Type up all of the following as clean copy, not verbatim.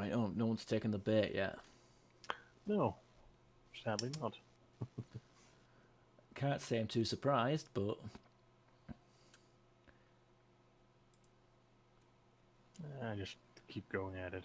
I know no one's taken the bait yet. No, sadly not. Can't say I'm too surprised, but I just keep going at it.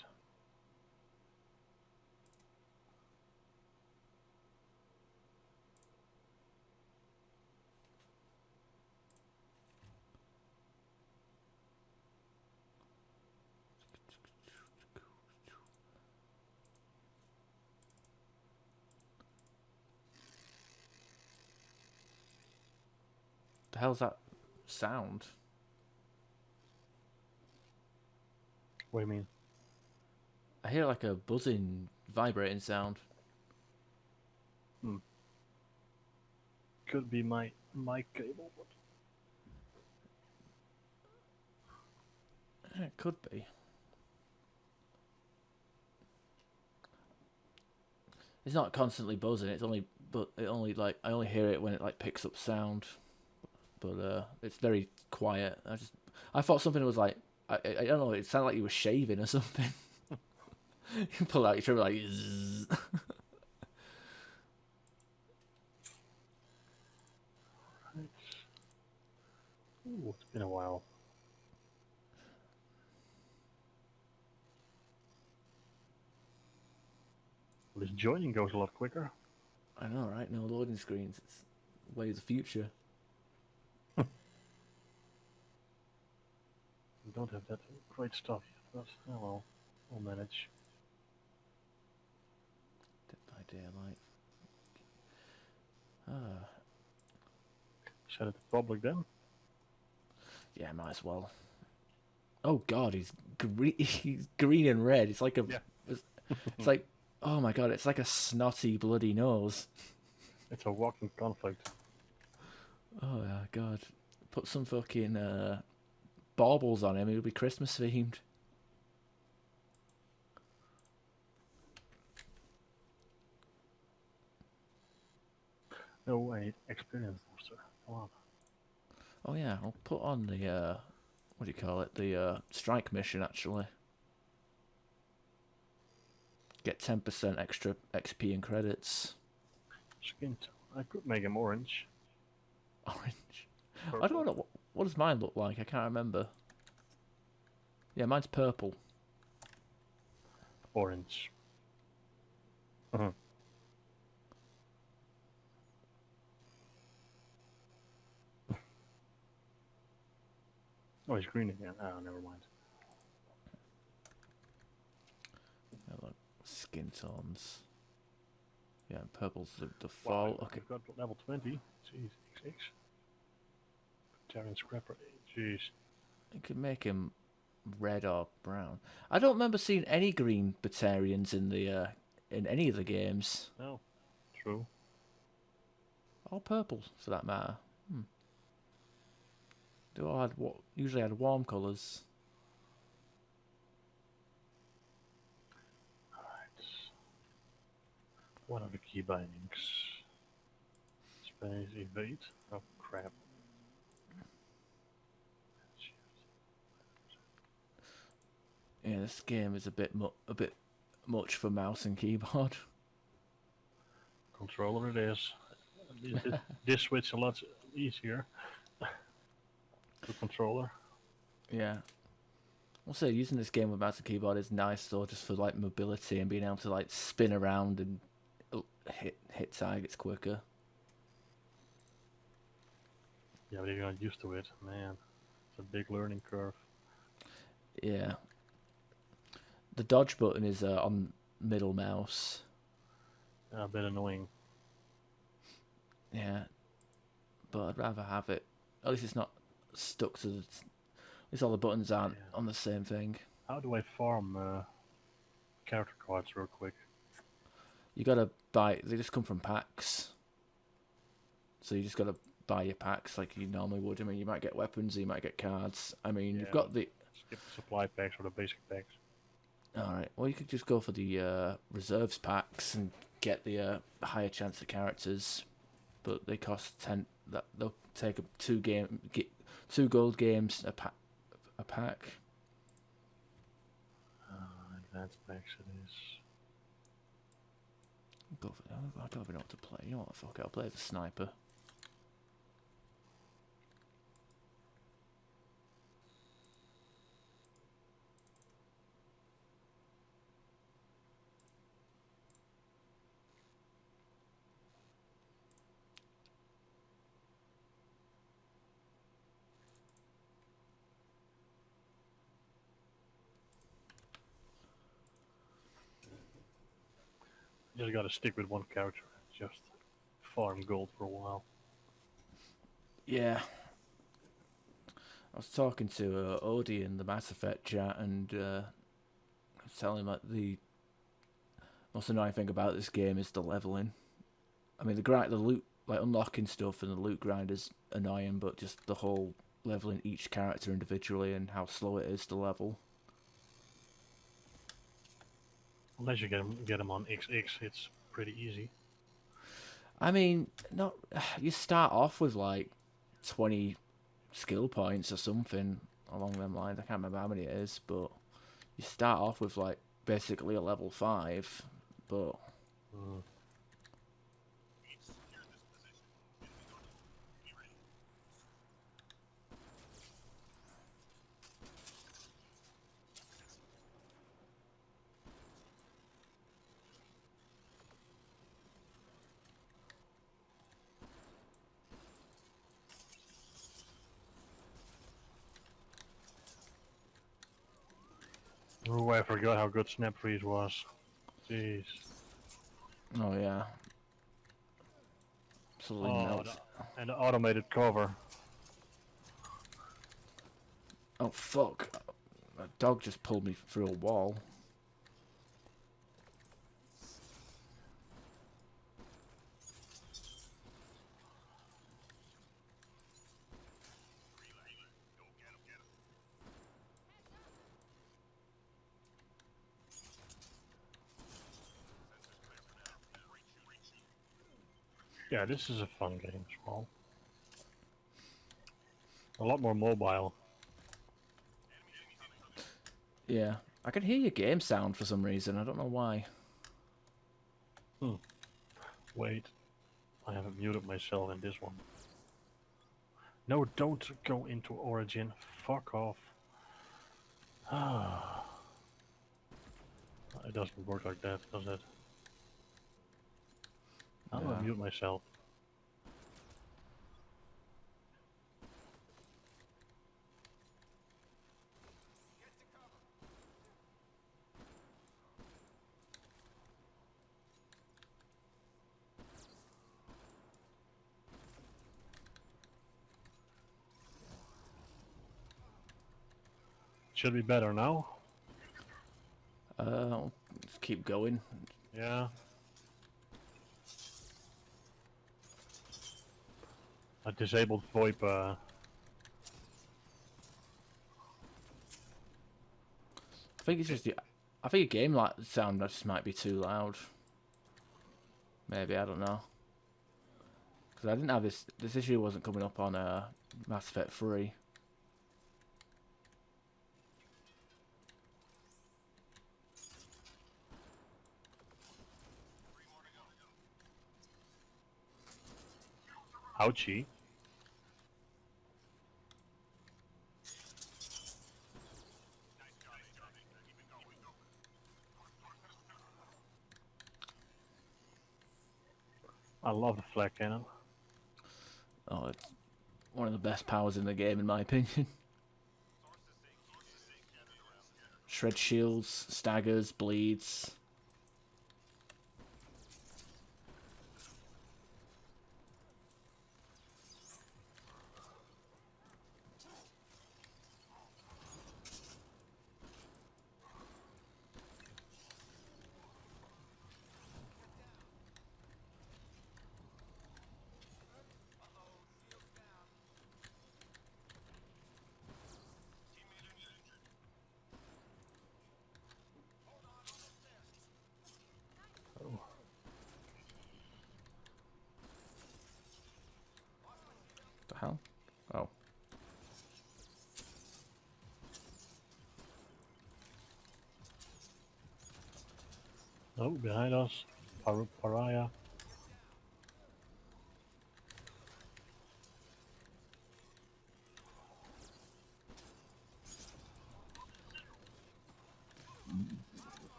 the hell's that sound? What do you mean? I hear like a buzzing, vibrating sound. Could be my mic cable, but It could be. It's not constantly buzzing. It's only, but it only like I only hear it when it like picks up sound. But it's very quiet. I thought something was like I don't know. It sounded like you were shaving or something. You pull out your trim like. Zzz. ooh, it's been a while. Well, this joining goes a lot quicker. I know, right? No loading screens. It's way of the future. We don't have that great stuff yet, but oh well, we'll manage. Dead by Daylight. Ah, Set it to public then. yeah, might as well. Oh God, he's green. He's green and red. It's like a. Yeah. It's like, oh my God, it's like a snotty bloody nose. It's a walking conflict. Oh yeah, God. Put some fucking baubles on him. It'll be Christmas themed. No way, experience booster. Come on. Oh yeah, I'll put on the what do you call it? The strike mission actually. Get 10% extra XP and credits. Skin tone. I could make him orange. Orange. Purple. I don't know what does mine look like. I can't remember. Yeah, mine's purple. Orange. Uh-huh. Oh, he's green again. Oh, never mind. Yeah, look, skin tones. Yeah, purple's the Wow, default. Okay. we've got level 20. Jeez, XX. Terran Scrapper. Jeez. You could make him red or brown. I don't remember seeing any green Batarians in any of the games. No, true. Or purple, for that matter. They all had usually had warm colours. Alright. What are the key bindings? Space evade. Oh crap. Yeah, this game is a bit much for mouse and keyboard. Controller it is. This switch a lot easier. The controller. Yeah. I'll say using this game with mouse and keyboard is nice though, just for like mobility and being able to like spin around and hit targets quicker. Yeah, but if you're not used to it, man, it's a big learning curve. Yeah. The dodge button is on middle mouse. A bit annoying. Yeah. But I'd rather have it. At least it's not stuck to the. At least all the buttons aren't on the same thing. How do I farm character cards real quick? You gotta buy. They just come from packs. So you just gotta buy your packs like you normally would. I mean, you might get weapons, you might get cards. I mean, you've got the. Skip the supply packs or the basic packs. Alright, well, you could just go for the reserves packs and get the higher chance of characters, but they cost 10. They'll take up two gold games a pack. I Advanced max it is. Go for that. I don't even know what to play. You know what? Fuck it. I'll play as a sniper. Just gotta stick with one character. Just farm gold for a while. Yeah. I was talking to Odie in the Mass Effect chat, and I was telling him that the most annoying thing about this game is the leveling. I mean, the loot, like unlocking stuff and the loot grind is annoying, but just the whole leveling each character individually and how slow it is to level. Unless you get them on XX, it's pretty easy. I mean, not you start off with like 20 skill points or something along them lines. I can't remember how many it is, but you start off with like basically a level 5, but Oh, I forgot how good Snap Freeze was. Jeez. oh yeah, absolutely melts. And the automated cover. Oh fuck! A dog just pulled me through a wall. Yeah, this is a fun game as well. A lot more mobile. Yeah, I can hear your game sound for some reason. I don't know why. Wait, I haven't muted myself in this one. No, don't go into Origin. Fuck off. It doesn't work like that, does it? I'm gonna mute myself. Should be better now. Let's keep going. Yeah. A disabled VoIP. I think it's just I think your game like sound just might be too loud. Maybe, I don't know. Because I didn't have this issue wasn't coming up on Mass Effect 3. Ouchie. I love the flag cannon. Oh, it's one of the best powers in the game, in my opinion. Shred shields, staggers, bleeds. The hell? Oh. Oh, behind us. Pariah.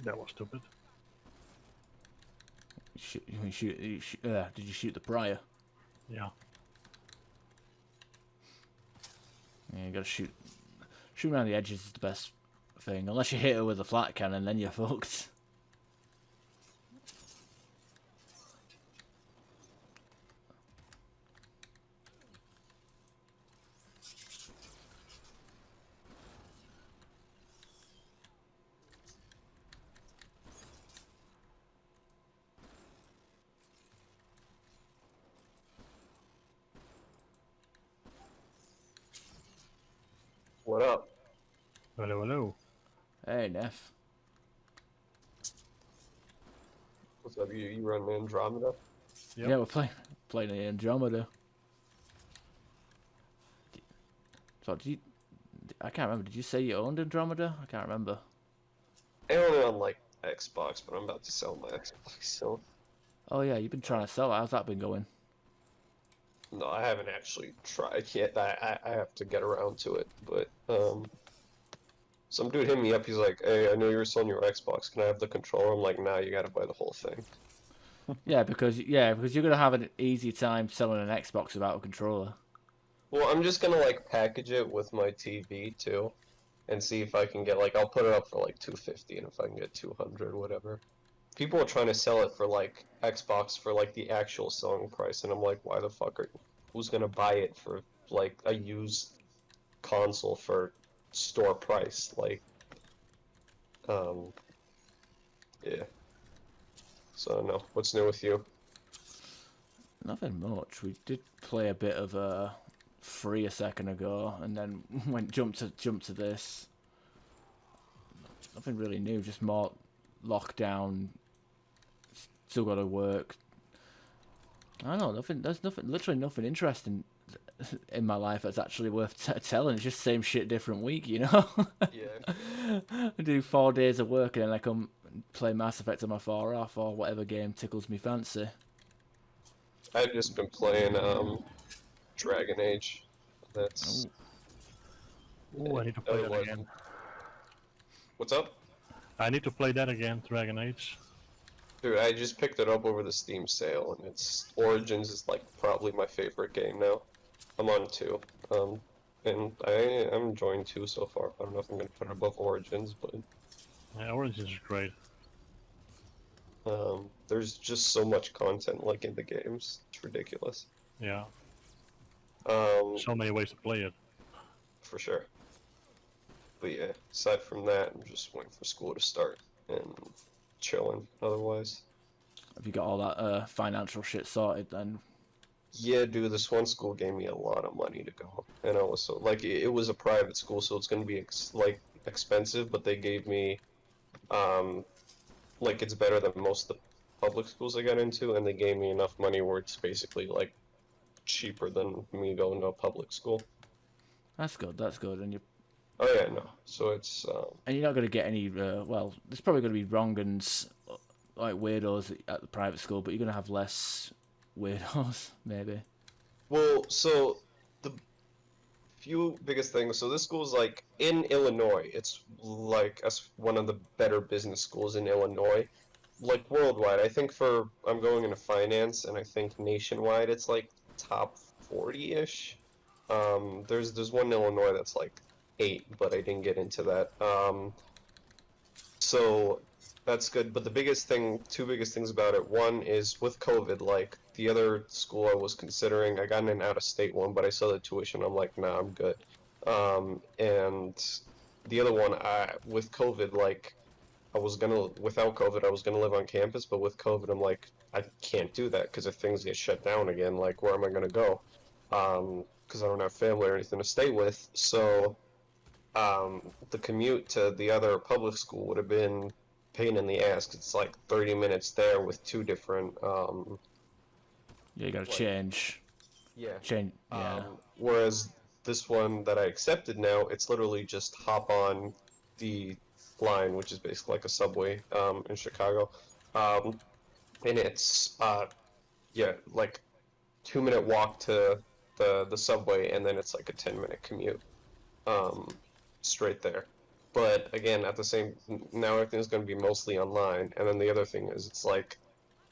That was stupid. Did you shoot the prior? Yeah. Yeah, you gotta shoot. Shooting around the edges is the best thing. Unless you hit her with a flat cannon, then you're fucked. What up? Hello, hello. Hey, Neff. What's up? You run Andromeda? Yep. Yeah, we're playing the Andromeda. So I can't remember. Did you say you owned Andromeda? I can't remember. I own it on like Xbox, but I'm about to sell my Xbox. So Oh yeah, you've been trying to sell it. How's that been going? no, I haven't actually tried yet. I have to get around to it. But some dude hit me up. He's like, "Hey, I know you were selling your Xbox. Can I have the controller?" I'm like, "Nah, you gotta buy the whole thing." Yeah, because you're gonna have an easy time selling an Xbox without a controller. Well, I'm just gonna like package it with my TV too, and see if I can get like I'll put it up for like 250, and if I can get 200, whatever. People are trying to sell it for like Xbox for like the actual selling price, and I'm like, why the fuck are who's gonna buy it for like a used console for store price? Like, um, yeah. So no, what's new with you? Nothing much. We did play a bit of Free a second ago, and then jumped to this. Nothing really new. Just more lockdown. Still got to work. I don't know. Nothing. There's nothing. Literally nothing interesting in my life that's actually worth telling. It's just same shit, different week. You know. Yeah, I do 4 days of work and then I come play Mass Effect on my 4 off or whatever game tickles me fancy. I've just been playing Dragon Age. That's Ooh. Oh, I need to play that otherwise. again. What's up? I need to play that again, Dragon Age. Dude, I just picked it up over the Steam sale, and it's Origins is like probably my favorite game now. I'm on 2, and I'm enjoying 2 so far. I don't know if I'm gonna put it above Origins, but Yeah, Origins is great. there's just so much content like in the games. It's ridiculous. Yeah. Um, So many ways to play it. for sure. But yeah, aside from that, I'm just waiting for school to start and chilling. Otherwise, Have you got all that financial shit sorted then? yeah, dude, this one school gave me a lot of money to go, and I was so like it was a private school, so it's gonna be like expensive, but they gave me um like it's better than most of the public schools I got into, and they gave me enough money where it's basically like cheaper than me going to a public school. That's good. That's good. Oh yeah, no. So it's And you're not going to get any. Well, there's probably going to be wrong'uns, like weirdos at the private school, but you're going to have less weirdos, maybe. well, so the few biggest things. So this school's like in Illinois. It's like as one of the better business schools in Illinois, like worldwide. I think for I'm going into finance, and I think nationwide it's like top 40-ish. There's one in Illinois that's like 8, but I didn't get into that. So that's good. But the biggest thing, two biggest things about it, one is with COVID, like the other school I was considering, I got in an out-of-state one, but I saw the tuition. I'm like, nah, I'm good. And the other one, with COVID, like without COVID, I was gonna live on campus, but with COVID, I'm like, I can't do that because if things get shut down again, like, where am I gonna go? Because I don't have family or anything to stay with. So the commute to the other public school would have been pain in the ass. 'Cause it's like 30 minutes there with two different Yeah, you got to like change. yeah. Change. Yeah. Whereas this one that I accepted now, it's literally just hop on the line, which is basically like a subway in Chicago, and it's yeah, like 2-minute walk to the subway, and then it's like a 10-minute commute straight there. But again, at the same, now everything's going to be mostly online, and then the other thing is it's like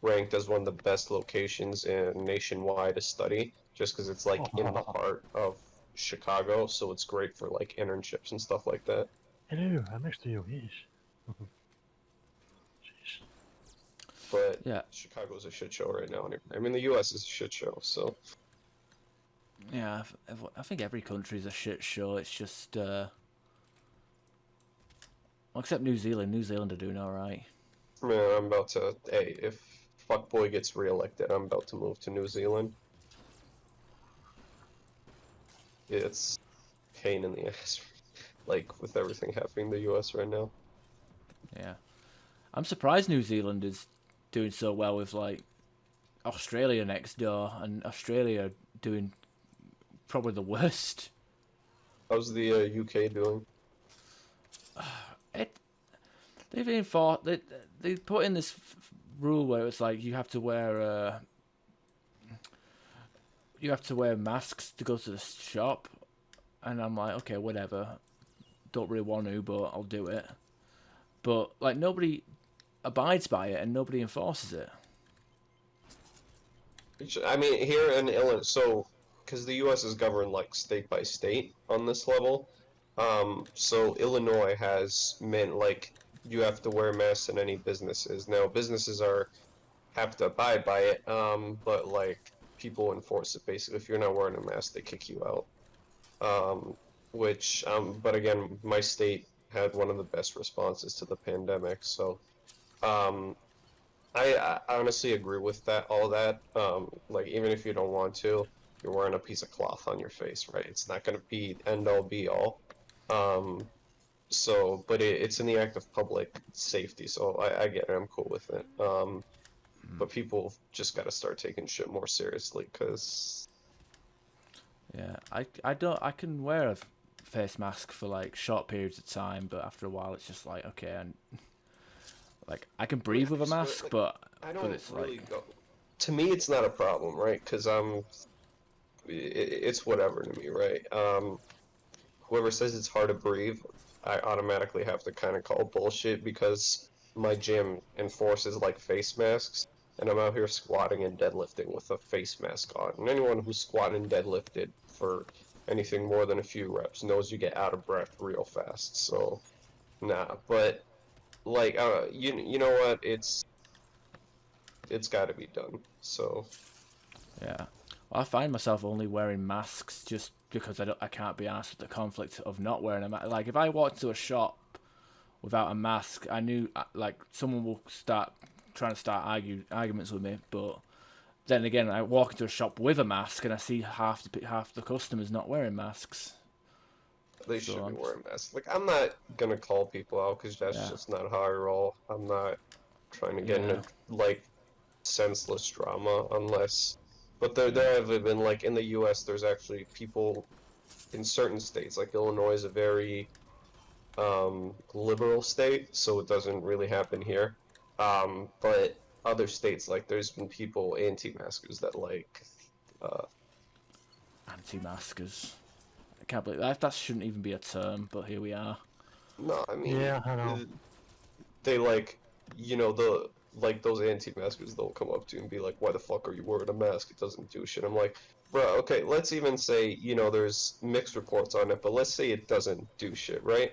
ranked as one of the best locations in nationwide to study, just because it's like in the heart of Chicago, so it's great for like internships and stuff like that. Hello, I'm next to you. Yes. Jeez. But Yeah. Chicago's a shit show right now. I mean, the U.S. is a shit show, so. Yeah, I think every country's a shit show. It's just, well, except New Zealand. New Zealand are doing all right. Man, I'm about to. Hey, if Fuckboy gets reelected, I'm about to move to New Zealand. It's pain in the ass, like with everything happening in the U.S. right now. Yeah, I'm surprised New Zealand is doing so well with like Australia next door, and Australia doing probably the worst. How's the UK doing? They've enforced they put in this rule where it's like you have to wear masks to go to the shop, and I'm like, okay, whatever. Don't really want to, but I'll do it. But like nobody abides by it, and nobody enforces it. I mean, here in Illinois, so because the U.S. is governed like state by state on this level, so Illinois has meant like you have to wear masks in any businesses. Now businesses have to abide by it, but like people enforce it basically. If you're not wearing a mask, they kick you out. But again, my state had one of the best responses to the pandemic, so I honestly agree with that. All that, like even if you don't want to, you're wearing a piece of cloth on your face, right? It's not going to be end all be all. But it's in the act of public safety, so I get it. I'm cool with it. But people just got to start taking shit more seriously, because Yeah, I can wear a face mask for like short periods of time, but after a while it's just like, okay, and like I can breathe with a mask, but I don't it's really like, go. To me, it's not a problem, right? Because it's whatever to me, right? Whoever says it's hard to breathe, I automatically have to kind of call bullshit, because my gym enforces like face masks, and I'm out here squatting and deadlifting with a face mask on. And anyone who's squatted and deadlifted for anything more than a few reps knows you get out of breath real fast. So, nah. But like, you know what? It's got to be done. So. yeah. Well, I find myself only wearing masks just because I can't be asked with the conflict of not wearing a mask. Like if I walked to a shop without a mask, I knew like someone will start trying to start arguments with me. But then again, I walk into a shop with a mask and I see half the customers not wearing masks. They should be wearing masks. Like, I'm not gonna call people out, because that's just not how I roll. I'm not trying to get into like senseless drama unless. But there have been, like, in the U.S. there's actually people in certain states, like Illinois is a very liberal state, so it doesn't really happen here. But other states, like, there's been people anti-maskers that like. Anti-maskers. I can't believe that. That shouldn't even be a term, but here we are. No, I mean, Yeah, I know. They like, those anti-maskers, they'll come up to you and be like, "Why the fuck are you wearing a mask? It doesn't do shit." I'm like, bro, okay, let's even say, there's mixed reports on it, but let's say it doesn't do shit, right?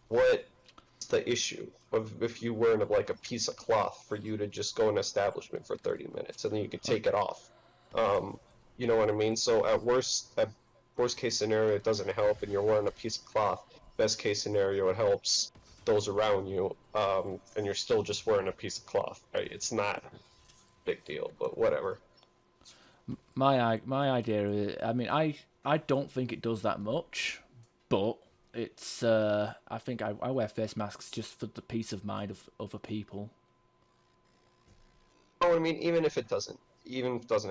What's the issue of if you wearing like a piece of cloth for you to just go in an establishment for 30 minutes and then you can take it off? You know what I mean? So at worst case scenario, it doesn't help, and you're wearing a piece of cloth. Best case scenario, it helps those around you, and you're still just wearing a piece of cloth, right? It's not a big deal, but whatever. My idea is, I mean, I don't think it does that much, but it's I think I wear face masks just for the peace of mind of other people. Oh, I mean, even if it doesn't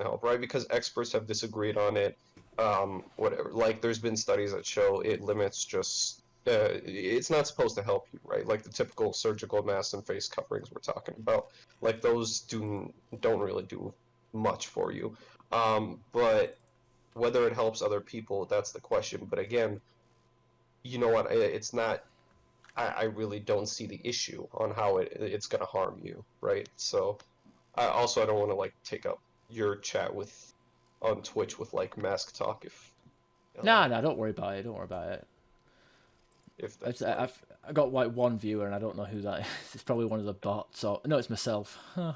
help, right? Because experts have disagreed on it. Whatever. Like, there's been studies that show it limits just it's not supposed to help you, right? Like the typical surgical masks and face coverings we're talking about, like those don't really do much for you. But whether it helps other people, that's the question. But again, you know what? It's not. I really don't see the issue on how it's gonna harm you, right? So I don't want to like take up your chat with on Twitch with like mask talk Nah, don't worry about it. Don't worry about it. if that's I got like one viewer, and I don't know who that is. It's probably one of the bots. Or no, it's myself. No.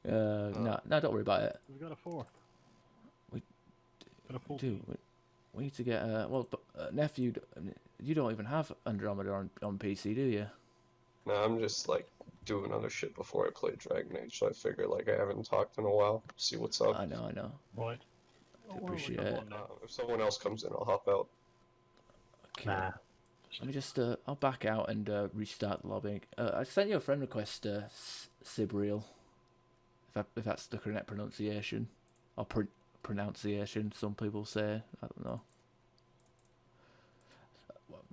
No, don't worry about it. We got a 4. We got a full do. team. We need to get nephew. You don't even have Andromeda on PC, do you? No, I'm just like doing other shit before I play Dragon Age, so I figure like I haven't talked in a while. See what's up. I know. Right. Appreciate it. If someone else comes in, I'll hop out. Okay. Nah. Let me just I'll back out and restart the lobby. I sent you a friend request, Sibriel. If that's the correct pronunciation, or pronunciation, some people say. I don't know.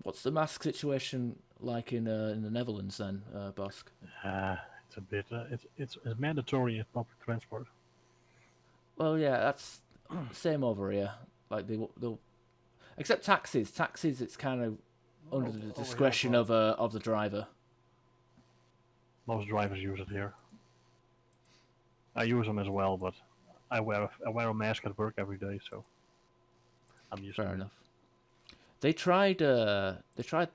What's the mask situation like in the Netherlands then, Bosk? It's a bit. It's mandatory in public transport. Well, yeah, that's same over here. Like they'll except taxis. Taxis, it's kind of under the discretion of the driver. Most drivers use it here. I use them as well, but I wear a mask at work every day, so I'm used to it. Fair enough. They tried that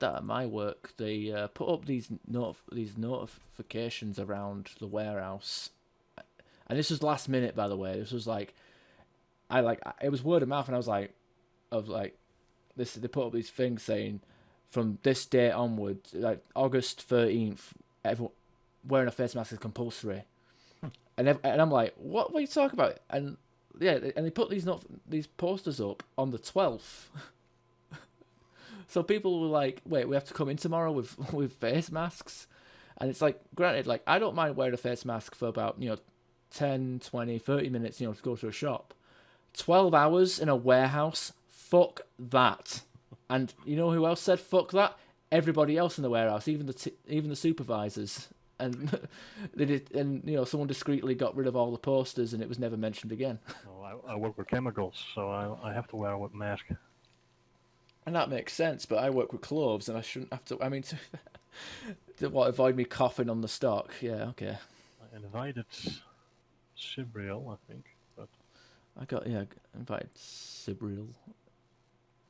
at my work. They put up these notifications around the warehouse, and this was last minute, by the way. This was like, it was word of mouth, and I was like, this. They put up these things saying, from this date onwards, like August 13th, everyone wearing a face mask is compulsory. And I'm like, what are you talking about? And yeah, and they put these posters up on the 12th. So people were like, wait, we have to come in tomorrow with face masks? And it's like, granted, like I don't mind wearing a face mask for about, 10, 20, 30 minutes, to go to a shop. 12 hours in a warehouse, fuck that. And you know who else said fuck that? Everybody else in the warehouse, even the supervisors. And they did, and someone discreetly got rid of all the posters, and it was never mentioned again. Well, I work with chemicals, so I have to wear a mask. And that makes sense, but I work with clothes, and I shouldn't have to. I mean, to avoid me coughing on the stock. Yeah, okay. I invited Sibriel, I think, but I invited Sibriel.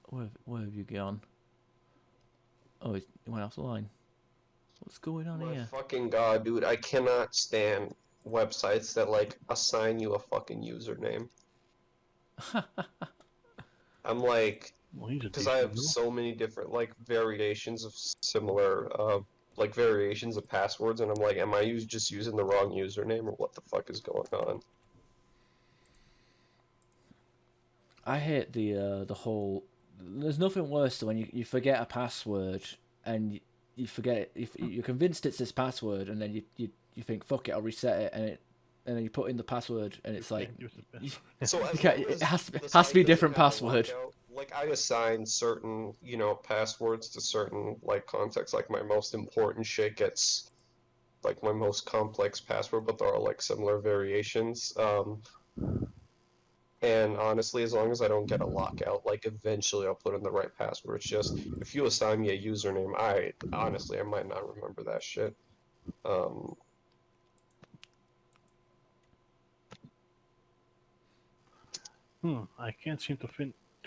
Where have you gone? Oh, he went off the line. What's going on My here? fucking god, dude! I cannot stand websites that like assign you a fucking username. I'm like, because I have so many different like variations of similar like variations of passwords, and I'm like, am I just using the wrong username, or what the fuck is going on? I hate the whole. There's nothing worse than when you forget a password and you forget it. If you're convinced it's this password, and then you think fuck it, I'll reset it, and then you put in the password, and it's like So it has to be a different password. Like I assign certain passwords to certain like contexts. Like my most important shit gets like my most complex password, but there are like similar variations. And honestly, as long as I don't get a lockout, like eventually I'll put in the right password. It's just if you assign me a username, I might not remember that shit. I can't seem to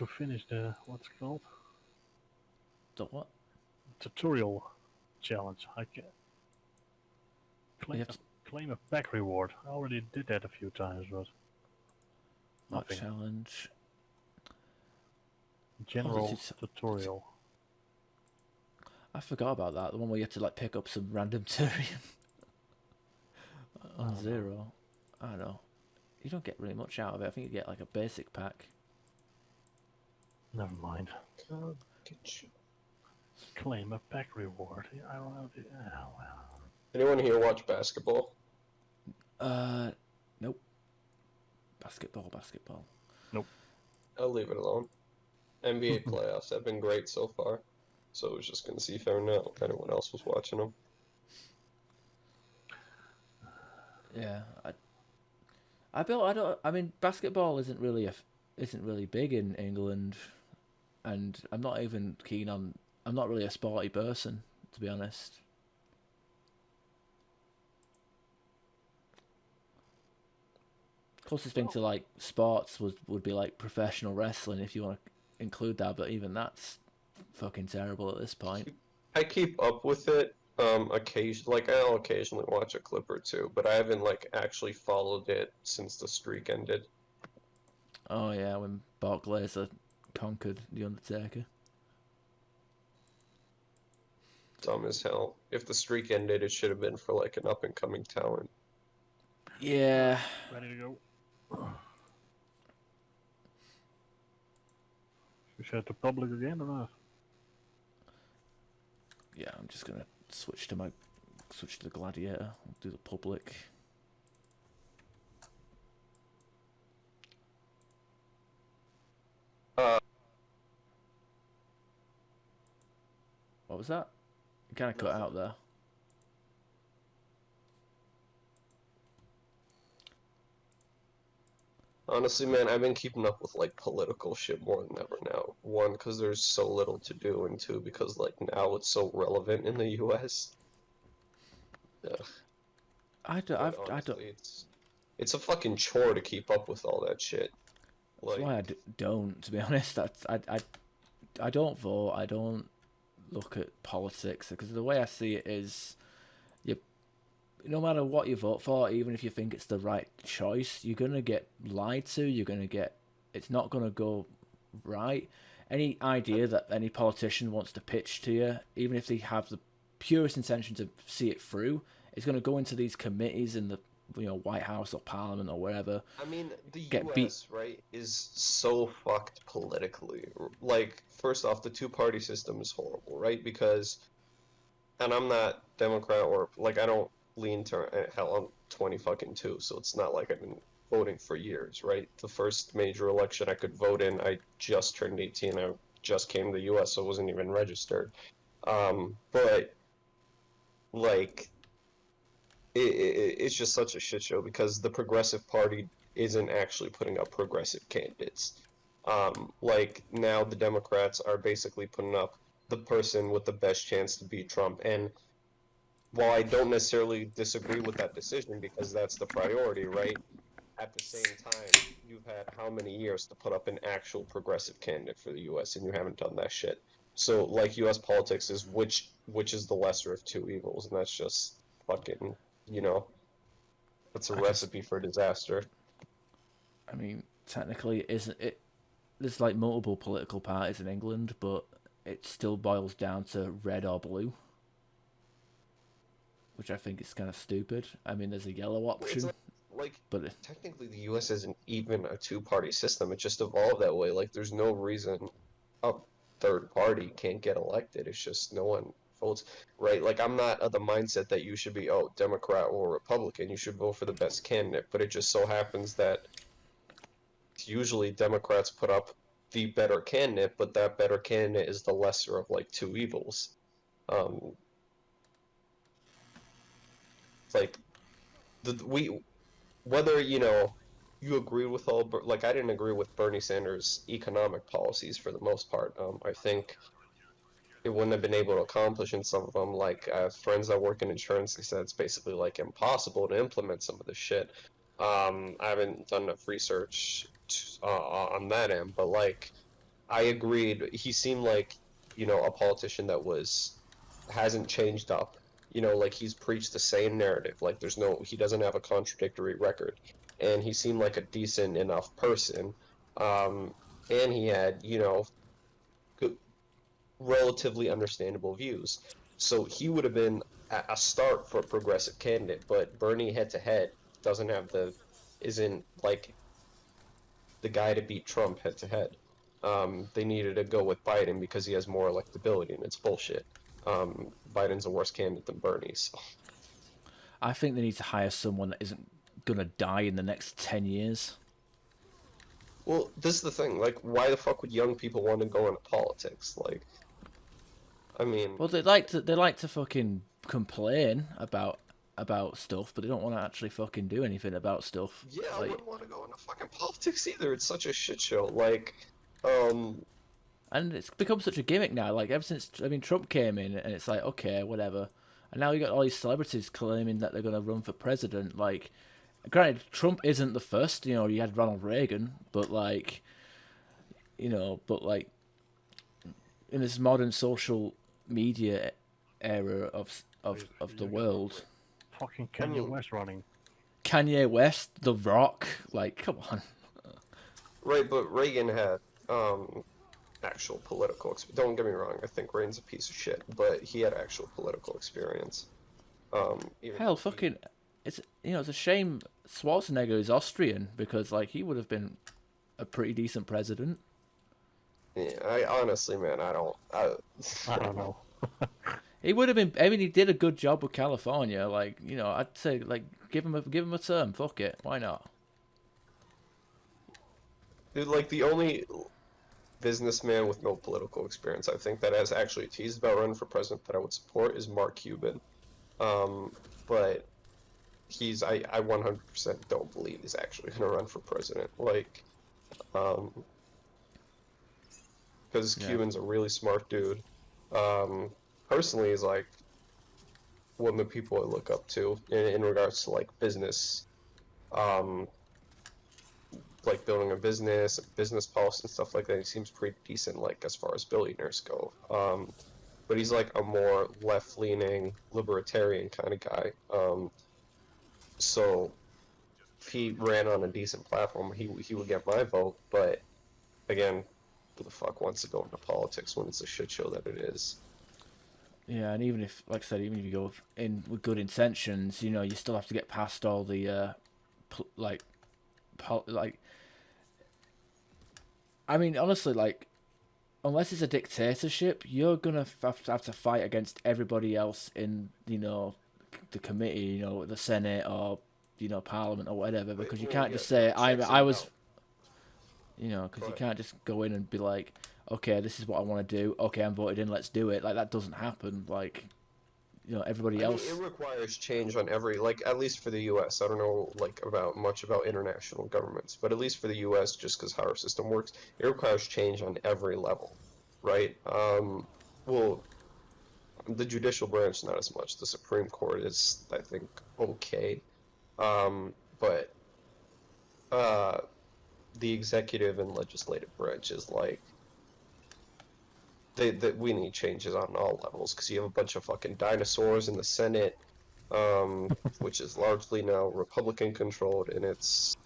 finish the what's it called? The what? Tutorial challenge. I can't claim a pack reward. I already did that a few times, but What challenge? General tutorial. I forgot about that. The one where you have to like pick up some random Turian on zero. I don't know. You don't get really much out of it. I think you get like a basic pack. Never mind. Claim a pack reward. I don't know. Anyone here watch basketball? Nope. Basketball. Nope. I'll leave it alone. NBA playoffs have been great so far. So I was just gonna see if anyone else was watching them. Yeah, I mean, basketball isn't really big in England, and I'm not even keen on. I'm not really a sporty person, to be honest. Closest thing to like sports would be like professional wrestling if you want to include that, but even that's fucking terrible at this point. I keep up with it. I'll occasionally watch a clip or two, but I haven't like actually followed it since the streak ended. Oh yeah, when Brock Lesnar conquered the Undertaker. Dumb as hell. If the streak ended, it should have been for like an up and coming talent. Yeah. Ready to go. You said the public again or not? Yeah, I'm just gonna switch to the Gladiator. I'll do the public. What was that? You kind of cut out there. Honestly, man, I've been keeping up with like political shit more than ever now. One, because there's so little to do, and two, because like now it's so relevant in the U.S. Yeah, I don't. but I don't. honestly, it's a fucking chore to keep up with all that shit. That's Like, why don't. To be honest, I don't vote. I don't look at politics because the way I see it is, you no matter what you vote for, even if you think it's the right choice, you're gonna get lied to. It's not gonna go right. Any idea that any politician wants to pitch to you, even if they have the purest intention to see it through, is gonna go into these committees in the White House or Parliament or wherever. I mean, the Get beat. U.S., right, is so fucked politically. Like, first off, the two-party system is horrible, right? Because, and I'm not Democrat or like I don't lean to hell. I'm 20 fucking two, so it's not like I've been voting for years, right? The first major election I could vote in, I just turned 18. I just came to the U.S., so I wasn't even registered. But like it's just such a shit show because the Progressive Party isn't actually putting up progressive candidates. Like now the Democrats are basically putting up the person with the best chance to beat Trump. And while I don't necessarily disagree with that decision because that's the priority, right? At the same time, you've had how many years to put up an actual progressive candidate for the U.S. and you haven't done that shit. So like U.S. politics is which is the lesser of two evils, and that's just fucking you know, that's a recipe for disaster. I mean, technically, isn't it? There's like multiple political parties in England, but it still boils down to red or blue, which I think is kind of stupid. I mean, there's a yellow option, but technically the U.S. isn't even a two-party system. It just evolved that way. Like, there's no reason a third party can't get elected. It's just no one votes, right? Like, I'm not of the mindset that you should be, Democrat or Republican. You should vote for the best candidate. But it just so happens that usually Democrats put up the better candidate, but that better candidate is the lesser of, like, two evils. Like, whether, you agree with like, I didn't agree with Bernie Sanders' economic policies for the most part. I think it wouldn't have been able to accomplish in some of them. Like, I have friends that work in insurance, they said it's basically, like, impossible to implement some of this shit. I haven't done enough research on that end, but, like, I agreed. He seemed like, a politician that hasn't changed up. Like, he's preached the same narrative. Like, he doesn't have a contradictory record. And he seemed like a decent enough person. And he had, good, relatively understandable views. So he would have been a start for a progressive candidate, but Bernie head to head isn't like the guy to beat Trump head to head. They needed to go with Biden because he has more electability, and it's bullshit. Biden's a worse candidate than Bernie. So. I think they need to hire someone that isn't gonna die in the next 10 years. Well, this is the thing. Like, why the fuck would young people want to go into politics? Like, I mean, Well, they like to fucking complain about stuff, but they don't want to actually fucking do anything about stuff. yeah, I Like, wouldn't want to go into fucking politics either. It's such a shit show. Like, um, and it's become such a gimmick now. Like ever since Trump came in, and it's like okay, whatever. And now you got all these celebrities claiming that they're gonna run for president. Like, granted, Trump isn't the first. You know, you had Ronald Reagan, but like, in this modern social media era of the world, Fucking I Kanye mean- West running. Kanye West, The Rock, like, come on. right, but Reagan had actual political experience. Don't get me wrong. I think Reagan's a piece of shit, but he had actual political experience. Even Hell, fucking, it's a shame Schwarzenegger is Austrian because like he would have been a pretty decent president. yeah, I honestly, man, I I don't know. He would have been. I mean, he did a good job with California. Like, I'd say like give him a term. Fuck it, why not? Dude, like the only businessman with no political experience I think that has actually teased about running for president that I would support is Mark Cuban. But I 100% don't believe he's actually gonna run for president. Like, because Yeah. Cuban's a really smart dude. Personally, he's like one of the people I look up to in regards to like business, like building a business policy and stuff like that. He seems pretty decent, like as far as billionaires go. But he's like a more left-leaning libertarian kind of guy. So if he ran on a decent platform, he would get my vote. But again, who the fuck wants to go into politics when it's a shit show that it is? Yeah, and even if, like I said, even if you go in with good intentions, you still have to get past all the I mean, honestly, like, unless it's a dictatorship, you're gonna have to fight against everybody else in, the committee, the Senate or, Parliament or whatever, because you Well, can't yeah, just say checks I and was, balance. because you Right. can't just go in and be like, okay, this is what I want to do. Okay, I'm voted in. Let's do it. Like that doesn't happen. Like, everybody I mean, else. it requires change on every, like, at least for the U.S. I don't know, like, much about international governments, but at least for the U.S., just because how our system works, it requires change on every level, right? Well, the judicial branch, not as much. The Supreme Court is, I think, okay. But the executive and legislative branch is like, we need changes on all levels because you have a bunch of fucking dinosaurs in the Senate, which is largely now Republican controlled, and it's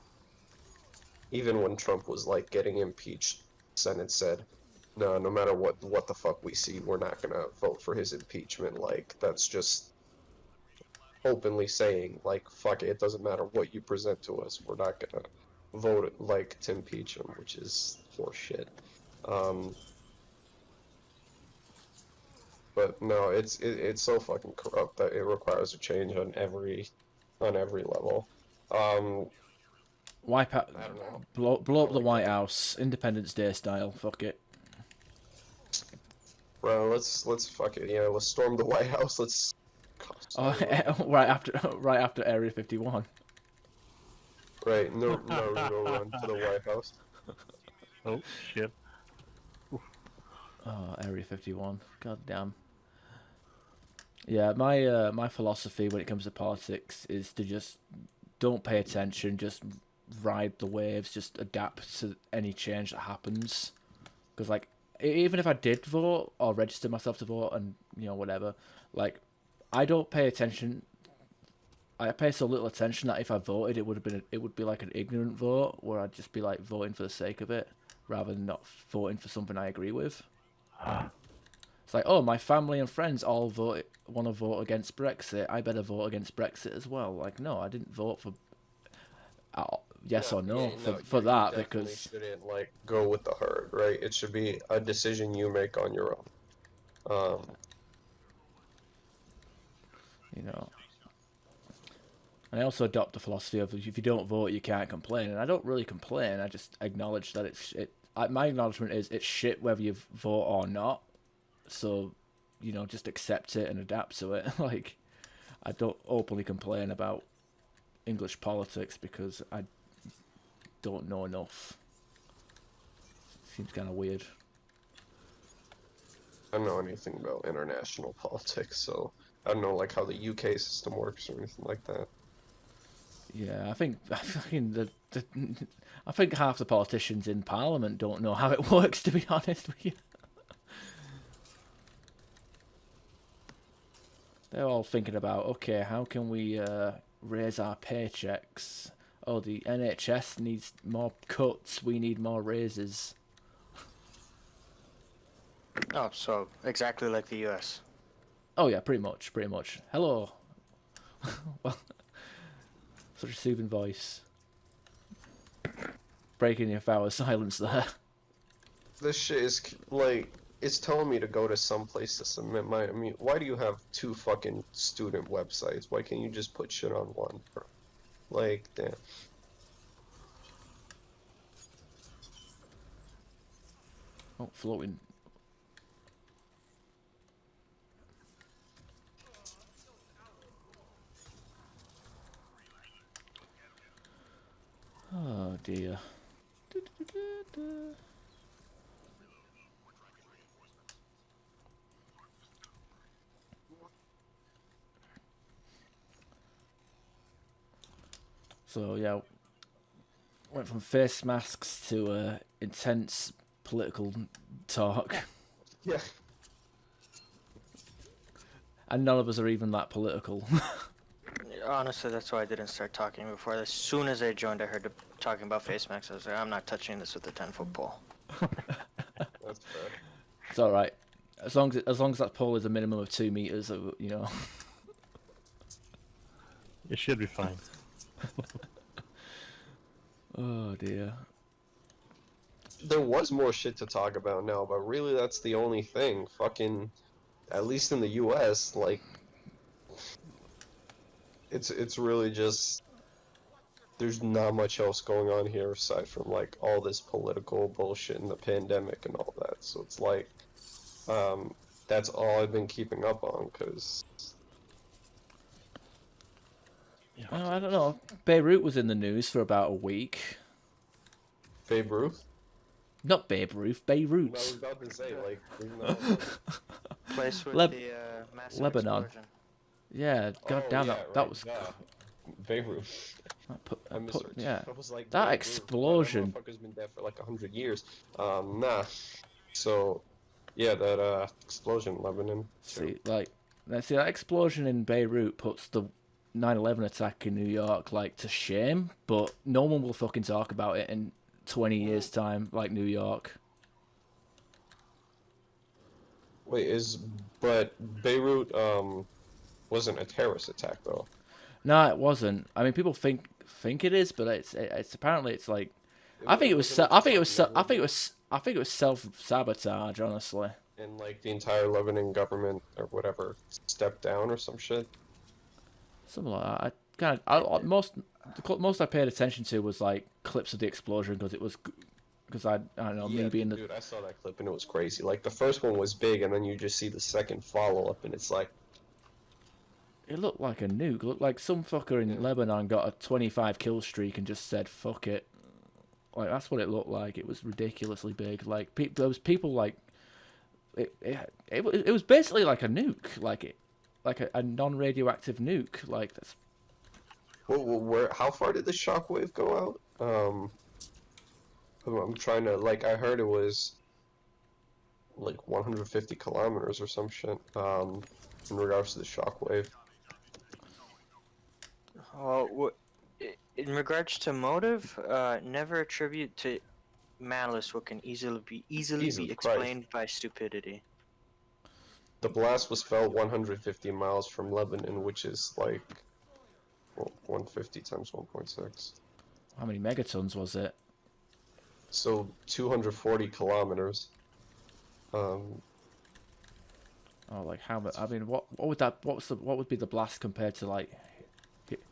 even when Trump was like getting impeached, Senate said, no matter what the fuck we see, we're not gonna vote for his impeachment. Like that's just openly saying like fuck it, it doesn't matter what you present to us, we're not gonna vote like to impeach him, which is horseshit. But no, it's so fucking corrupt that it requires a change on every level. Wipe out, I don't know. blow up the White House, Independence Day style. Fuck it. Bro, let's fuck it. Yeah, let's storm the White House. Let's. Oh, right after Area 51. Right, no run to the White House. Oh shit. Oh, Area 51. God damn. Yeah, my philosophy when it comes to politics is to just don't pay attention, just ride the waves, just adapt to any change that happens. Because like, even if I did vote or register myself to vote and whatever, like, I don't pay attention. I pay so little attention that if I voted, it would be like an ignorant vote where I'd just be like voting for the sake of it, rather than not voting for something I agree with. It's like, oh, my family and friends all want to vote against Brexit. I better vote against Brexit as well. Like, no, I didn't vote for yes or no for that you because shouldn't like go with the herd, right? It should be a decision you make on your own. you know. And I also adopt the philosophy of if you don't vote, you can't complain. And I don't really complain. I just acknowledge that my acknowledgement is it's shit whether you vote or not. So, just accept it and adapt to it. Like, I don't openly complain about English politics because I don't know enough. Seems kind of weird. I don't know anything about international politics, so I don't know like how the UK system works or anything like that. Yeah, I think I think half the politicians in Parliament don't know how it works. To be honest with you, they're all thinking about, okay, how can we raise our paychecks? Oh, the NHS needs more cuts. We need more raises. Oh, so exactly like the US. Oh yeah, pretty much. Hello. Well, such a soothing voice. Breaking your vow of silence there. This shit is like, it's telling me to go to some place to submit my. I mean, why do you have two fucking student websites? Why can't you just put shit on one? Bro? Like, damn. Oh, floating. Oh dear. So yeah, went from face masks to intense political talk, Yeah. and none of us are even that political. Honestly, that's why I didn't start talking before. As soon as I joined, I heard talking about Facemasks. I was like, I'm not touching this with a 10-foot pole. That's fair. It's all right, as long as that pole is a minimum of 2 meters, It should be fine. Oh dear. There was more shit to talk about now, but really that's the only thing. Fucking, at least in the US, like, it's really just, there's not much else going on here aside from like all this political bullshit and the pandemic and all that. So it's like, that's all I've been keeping up on, cause I don't know. Beirut was in the news for about a week. Babe Ruth. Not Babe Ruth, Beirut. I was about to say like, isn't that Place with Leb- the massive Lebanon. explosion. Yeah, god Oh, damn yeah, that right, was yeah. Beirut. I misheard. yeah. I was like, That Babe Ruth, explosion. That motherfucker's been dead for like 100 years. Nah. So, yeah, that explosion in Lebanon. See that explosion in Beirut puts the 9/11 attack in New York like to shame, but no one will fucking talk about it in 20 years time like New York. Wait, but Beirut wasn't a terrorist attack though. No, it wasn't. I mean, people think it is, but it's apparently it's like I think it was self-sabotage, honestly. And like the entire Lebanon government or whatever stepped down or some shit. Something like that. The most I paid attention to was like clips of the explosion because I don't know, Yeah, me being dude, I saw that clip and it was crazy. Like the first one was big, and then you just see the second follow up, and it's like, it looked like a nuke. It looked like some fucker in Lebanon got a 25 kill streak and just said fuck it. Like that's what it looked like. It was ridiculously big. Like there was people like it was basically like a nuke, like a non-radioactive nuke. Like that's. where? How far did the shockwave go out? I'm trying to like. I heard it was like 150 kilometers or some shit. In regards to the shockwave. Well, in regards to motive, never attribute to malice what can easily be Jesus explained by stupidity. The blast was felt 150 miles from Lebanon, which is like 150 times 1.6. How many megatons was it? So 240 kilometers. Oh, like how much? I mean, what would be the blast compared to like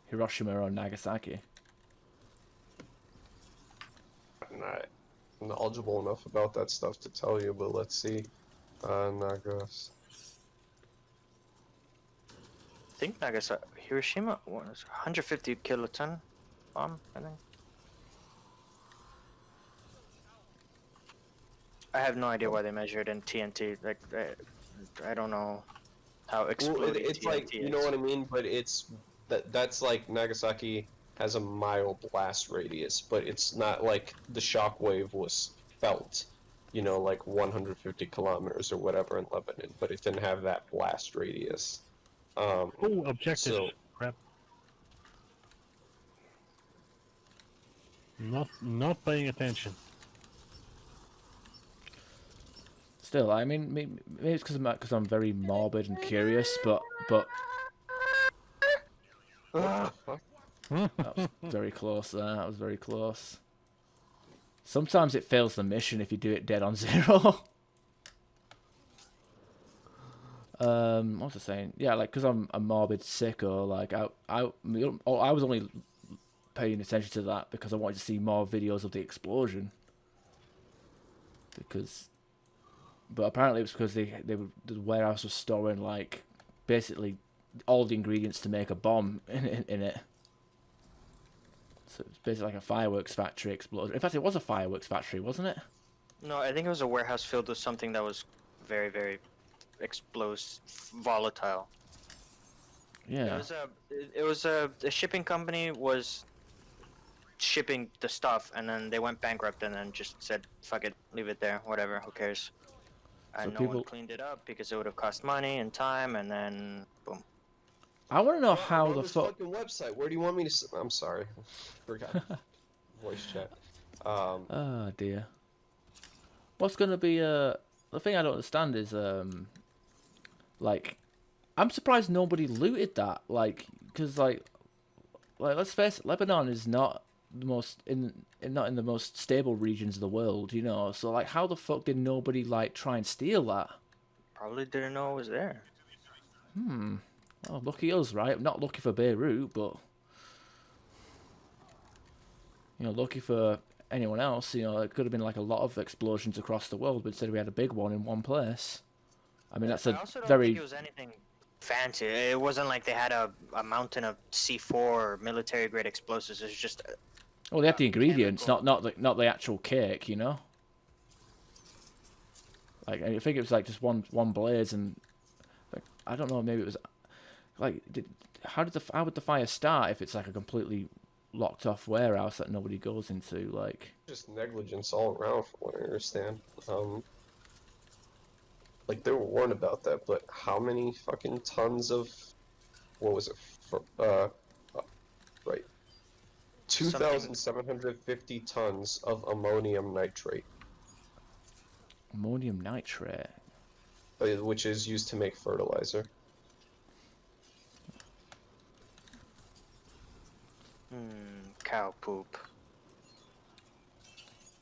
Hiroshima or Nagasaki. I'm not knowledgeable enough about that stuff to tell you, but let's see. Nagas. I think Nagasaki, Hiroshima was 150 kiloton bomb, I think. I have no idea why they measured in TNT. Like, I don't know how Well, exploding it's TNT like, you is. know what I mean, but that's like Nagasaki has a mile blast radius, but it's not like the shockwave was felt, you know, like 150 kilometers or whatever in Lebanon, but it didn't have that blast radius. Oh, objectives. So Crap. Not paying attention. Still, I mean, maybe it's because I'm very morbid and curious, but what the fuck? that was very close there. That was very close. Sometimes it fails the mission if you do it dead on zero. What was I saying? Yeah, like, because I'm a morbid sicko, like, I was only paying attention to that because I wanted to see more videos of the explosion. But apparently it was because the warehouse was storing, like, basically all the ingredients to make a bomb in it. So it's basically like a fireworks factory explosion. In fact, it was a fireworks factory, wasn't it? No, I think it was a warehouse filled with something that was very, very explosive, volatile. Yeah. It was a the shipping company was shipping the stuff, and then they went bankrupt, and then just said, "Fuck it, leave it there, whatever, who cares?" And So no one people- cleaned it up because it would have cost money and time, and then boom. I want to know I'm how on the this fuck. fucking website. Where do you want me to? I'm sorry, forgot. Voice chat. Oh dear. What's gonna be the thing I don't understand is like, I'm surprised nobody looted that, like, because like let's face it, Lebanon is not the most not in the most stable regions of the world, you know. So like, how the fuck did nobody like try and steal that? Probably didn't know it was there. Well, lucky us, right? Not lucky for Beirut, but you know, lucky for anyone else. You know, it could have been like a lot of explosions across the world, but instead we had a big one in one place. I mean, that's I a also don't very think it was anything fancy. It wasn't like they had a mountain of C4 or military grade explosives. It's just well, they had the ingredients, chemical. not the actual cake, you know. Like, I think it was like just one blaze, and like, I don't know, maybe it was like how would the fire start if it's like a completely locked off warehouse that nobody goes into? Like, Just negligence all around, from what I understand. Like they were warned about that, but how many fucking tons of what was it? Right, 2,750 tons of ammonium nitrate, ammonium nitrate. which is used to make fertilizer. Cow poop.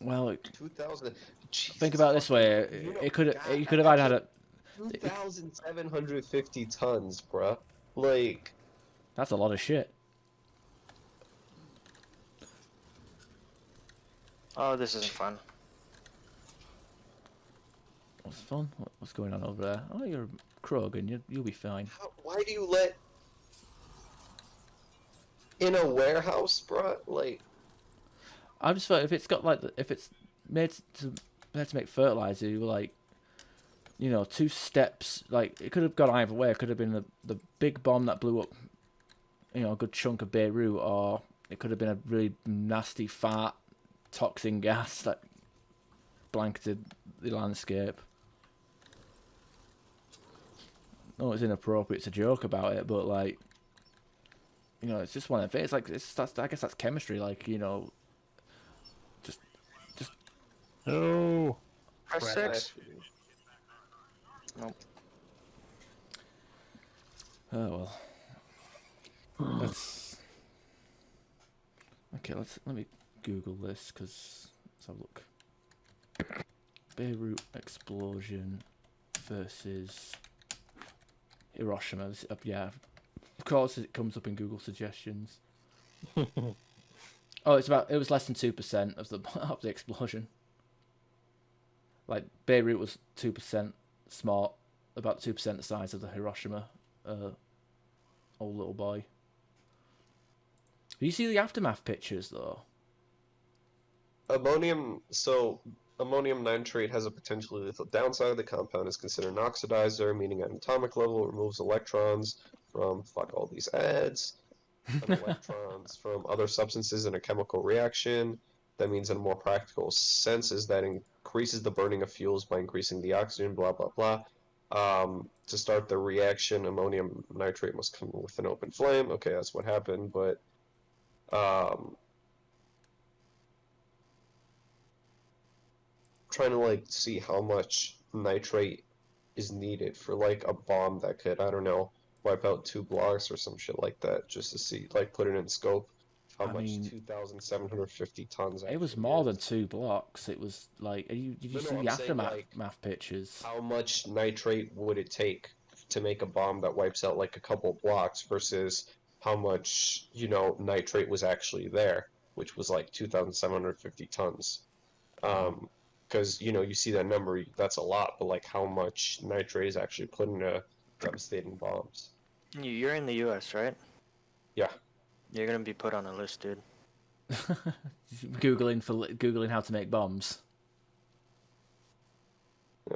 Well, 2,000. think about it this way: You know, it could God, you could have had a 2,750 tons, bruh. Like, that's a lot of shit. Oh, this isn't fun. What's fun? What's going on over there? Oh, you're Krogan. You'll be fine. why do you let in a warehouse, bruh? Like, I just thought if it's got like if it's made to make fertilizer, you were like, you know, two steps. Like, it could have gone either way. It could have been the big bomb that blew up, you know, a good chunk of Beirut, or it could have been a really nasty fart toxin gas that blanketed the landscape. No, it's inappropriate to joke about it, but like, you know, it's just one of the things. Like, I guess that's chemistry. Like, you know, just Oh, Press Crap. 6? Nope. oh well. Let's okay. Let me Google this because let's have a look. Beirut explosion versus Hiroshima. Yeah, Of course, it comes up in Google suggestions. Oh, it was less than 2% of the of the explosion. Like Beirut was 2% small, about 2% the size of the Hiroshima. Old little boy. Do you see the aftermath pictures though? Ammonium nitrate has a potentially lethal downside. The compound is considered an oxidizer, meaning at an atomic level it removes electrons from, fuck all these ads, and electrons from other substances in a chemical reaction. That means in a more practical sense is that increases the burning of fuels by increasing the oxygen, blah, blah, blah. To start the reaction, ammonium nitrate must come with an open flame. Okay, that's what happened, but trying to like see how much nitrate is needed for like a bomb that could, I don't know, wipe out 2 blocks or some shit like that, just to see, like, put it in scope how I much mean, 2,750 tons it was actually more than is. 2 blocks. It was like, did you No, see I'm the saying, aftermath like, math pictures? how much nitrate would it take to make a bomb that wipes out like a couple blocks versus how much, nitrate was actually there, which was like 2,750 tons. Because, you see that number, that's a lot, but like how much nitrate is actually put into devastating bombs. You're in the U.S., right? Yeah. You're gonna be put on a list, dude. Googling how to make bombs.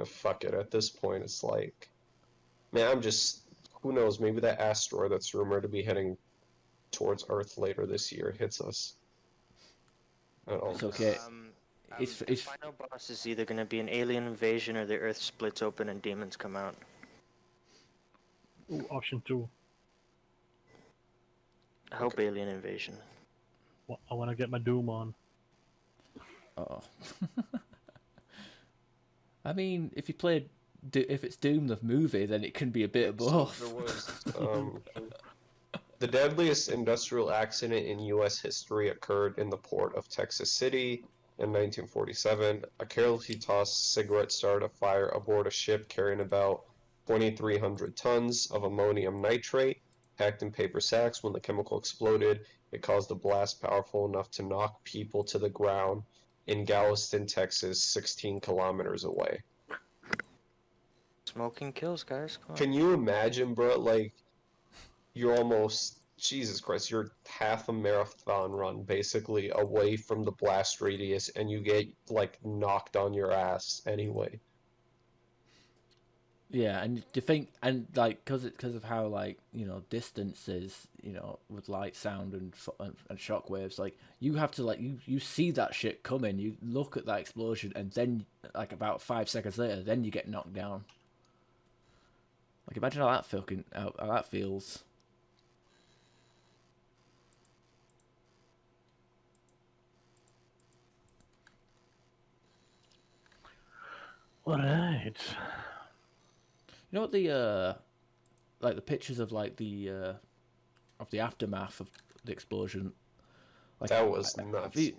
Fuck it. At this point, it's like, man, who knows, maybe that asteroid that's rumored to be heading towards Earth later this year hits us. I don't It's know. okay. The It's final boss is either gonna be an alien invasion or the Earth splits open and demons come out. Ooh, option 2. I hope alien invasion. I want to get my Doom on. oh. I mean, if it's Doom the movie, then it can be a bit of both. There was the deadliest industrial accident in U.S. history occurred in the port of Texas City in 1947. A carelessly tossed cigarette started a fire aboard a ship carrying about 2,300 tons of ammonium nitrate packed in paper sacks. When the chemical exploded, it caused a blast powerful enough to knock people to the ground in Galveston, Texas, 16 kilometers away. Smoking kills, guys. Come on. Can you imagine, bro? Like, you're almost, Jesus Christ, you're half a marathon run basically away from the blast radius, and you get like knocked on your ass anyway. Yeah, and you think, and like, because of how, like, distances, with light, sound, and shock waves, like, you have to, like, you see that shit coming, you look at that explosion, and then, like, about 5 seconds later, then you get knocked down. Like, imagine how that feels. Alright. You know what the pictures of, like, the aftermath of the explosion. Like, That was nuts, man.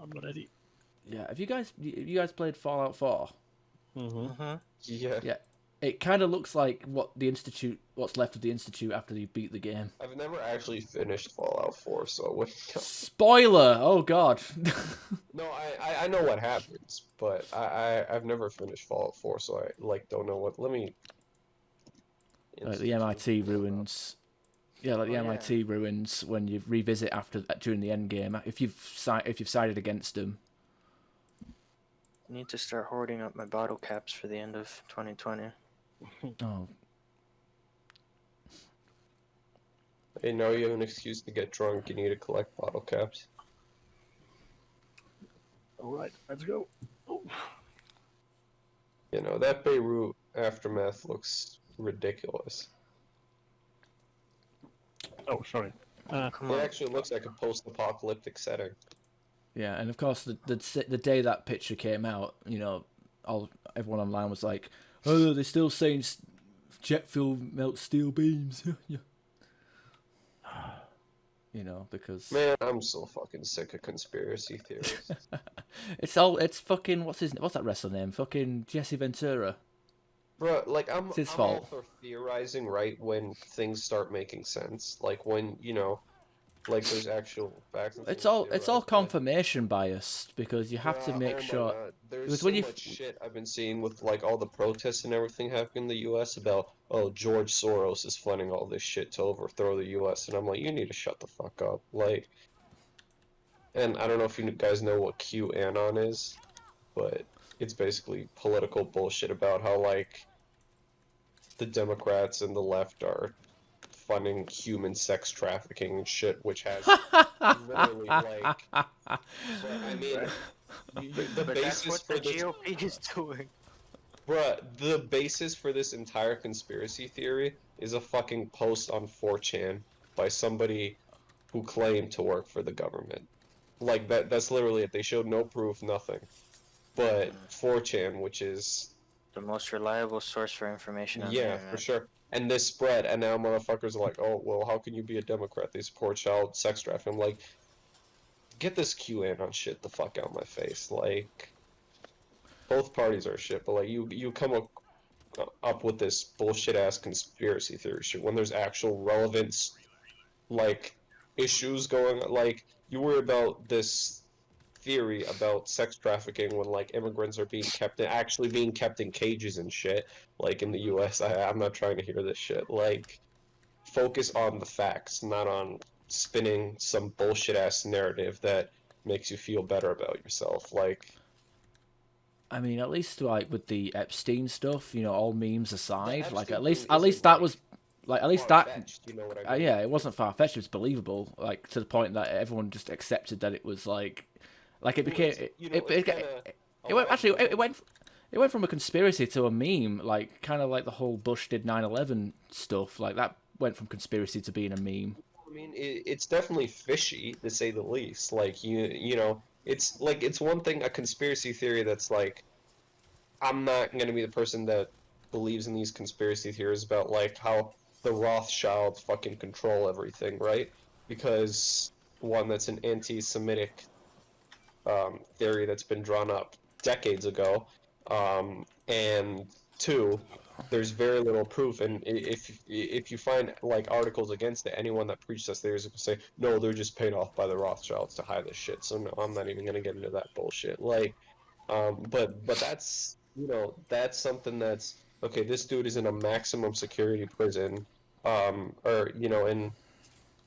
I'm ready. Yeah, have you guys played Fallout 4? Mm-hmm. Yeah. Yeah, it kind of looks like what's left of the Institute after you beat the game. I've never actually finished Fallout 4, so I wouldn't know. Spoiler! Oh god. No, I know what happens, but I've never finished Fallout 4, so I like don't know what. Let me. Like the MIT ruins. Yeah, like the MIT ruins when you revisit during the end game. If you've sided against them. I need to start hoarding up my bottle caps for the end of 2020. Oh. Hey, now you have an excuse to get drunk. You need to collect bottle caps. Alright, let's go. Oh. That Beirut aftermath looks ridiculous. Oh, sorry. Come It on. actually looks like a post-apocalyptic setting. Yeah, and of course the day that picture came out, everyone online was like, "Oh, they're still saying jet fuel melts steel beams." Yeah. Because Man, I'm so fucking sick of conspiracy theories. it's fucking what's that wrestler name? Fucking Jesse Ventura. Bro, like It's his I'm all fault. for theorizing, right, when things start making sense. Like when, like there's actual facts and It's things to all theorize, but confirmation biased because you have to bruh, make oh my sure God, there's because when so you much shit I've been seeing with like all the protests and everything happening in the US about, oh, George Soros is funding all this shit to overthrow the US, and I'm like, you need to shut the fuck up. Like, and I don't know if you guys know what QAnon is, but it's basically political bullshit about how like the Democrats and the left are funding human sex trafficking and shit, which has literally like, but I mean, the But that's basis what the for this, GOP is doing. bruh, the basis for this entire conspiracy theory is a fucking post on 4chan by somebody who claimed to work for the government. Like that's literally it. They showed no proof, nothing. But 4chan, which is, The most reliable source for information on the yeah, for internet. sure. And this spread, and now motherfuckers are like, oh, well, how can you be a Democrat? They support child sex trafficking. I'm like, get this QAnon shit the fuck out my face. Like, both parties are shit, but like, you come up with this bullshit ass conspiracy theory shit when there's actual relevance, like, issues going on. Like, you worry about this theory about sex trafficking when like immigrants are being kept actually being kept in cages and shit like in the US. I'm not trying to hear this shit. Like focus on the facts, not on spinning some bullshit ass narrative that makes you feel better about yourself. Like I mean, at least like with the Epstein stuff, all memes the aside, like Epstein at thing least isn't that like was like at least that far-fetched, you know what I mean? yeah, it wasn't far fetched. It was believable, like to the point that everyone just accepted that it was like it Well, became it's kind of it went actually illogical. it went from a conspiracy to a meme, like kind of like the whole Bush did 9/11 stuff, like that went from conspiracy to being a meme. I mean, it's definitely fishy to say the least. Like it's like it's one thing a conspiracy theory that's like I'm not going to be the person that believes in these conspiracy theories about like how the Rothschilds fucking control everything, right? Because one, that's an anti-Semitic theory that's been drawn up decades ago, and two, there's very little proof. And if you find like articles against it, anyone that preaches this theory is going to say, no, they're just paid off by the Rothschilds to hide this shit. So no, I'm not even going to get into that bullshit. Like, but that's that's something that's okay. This dude is in a maximum security prison, or in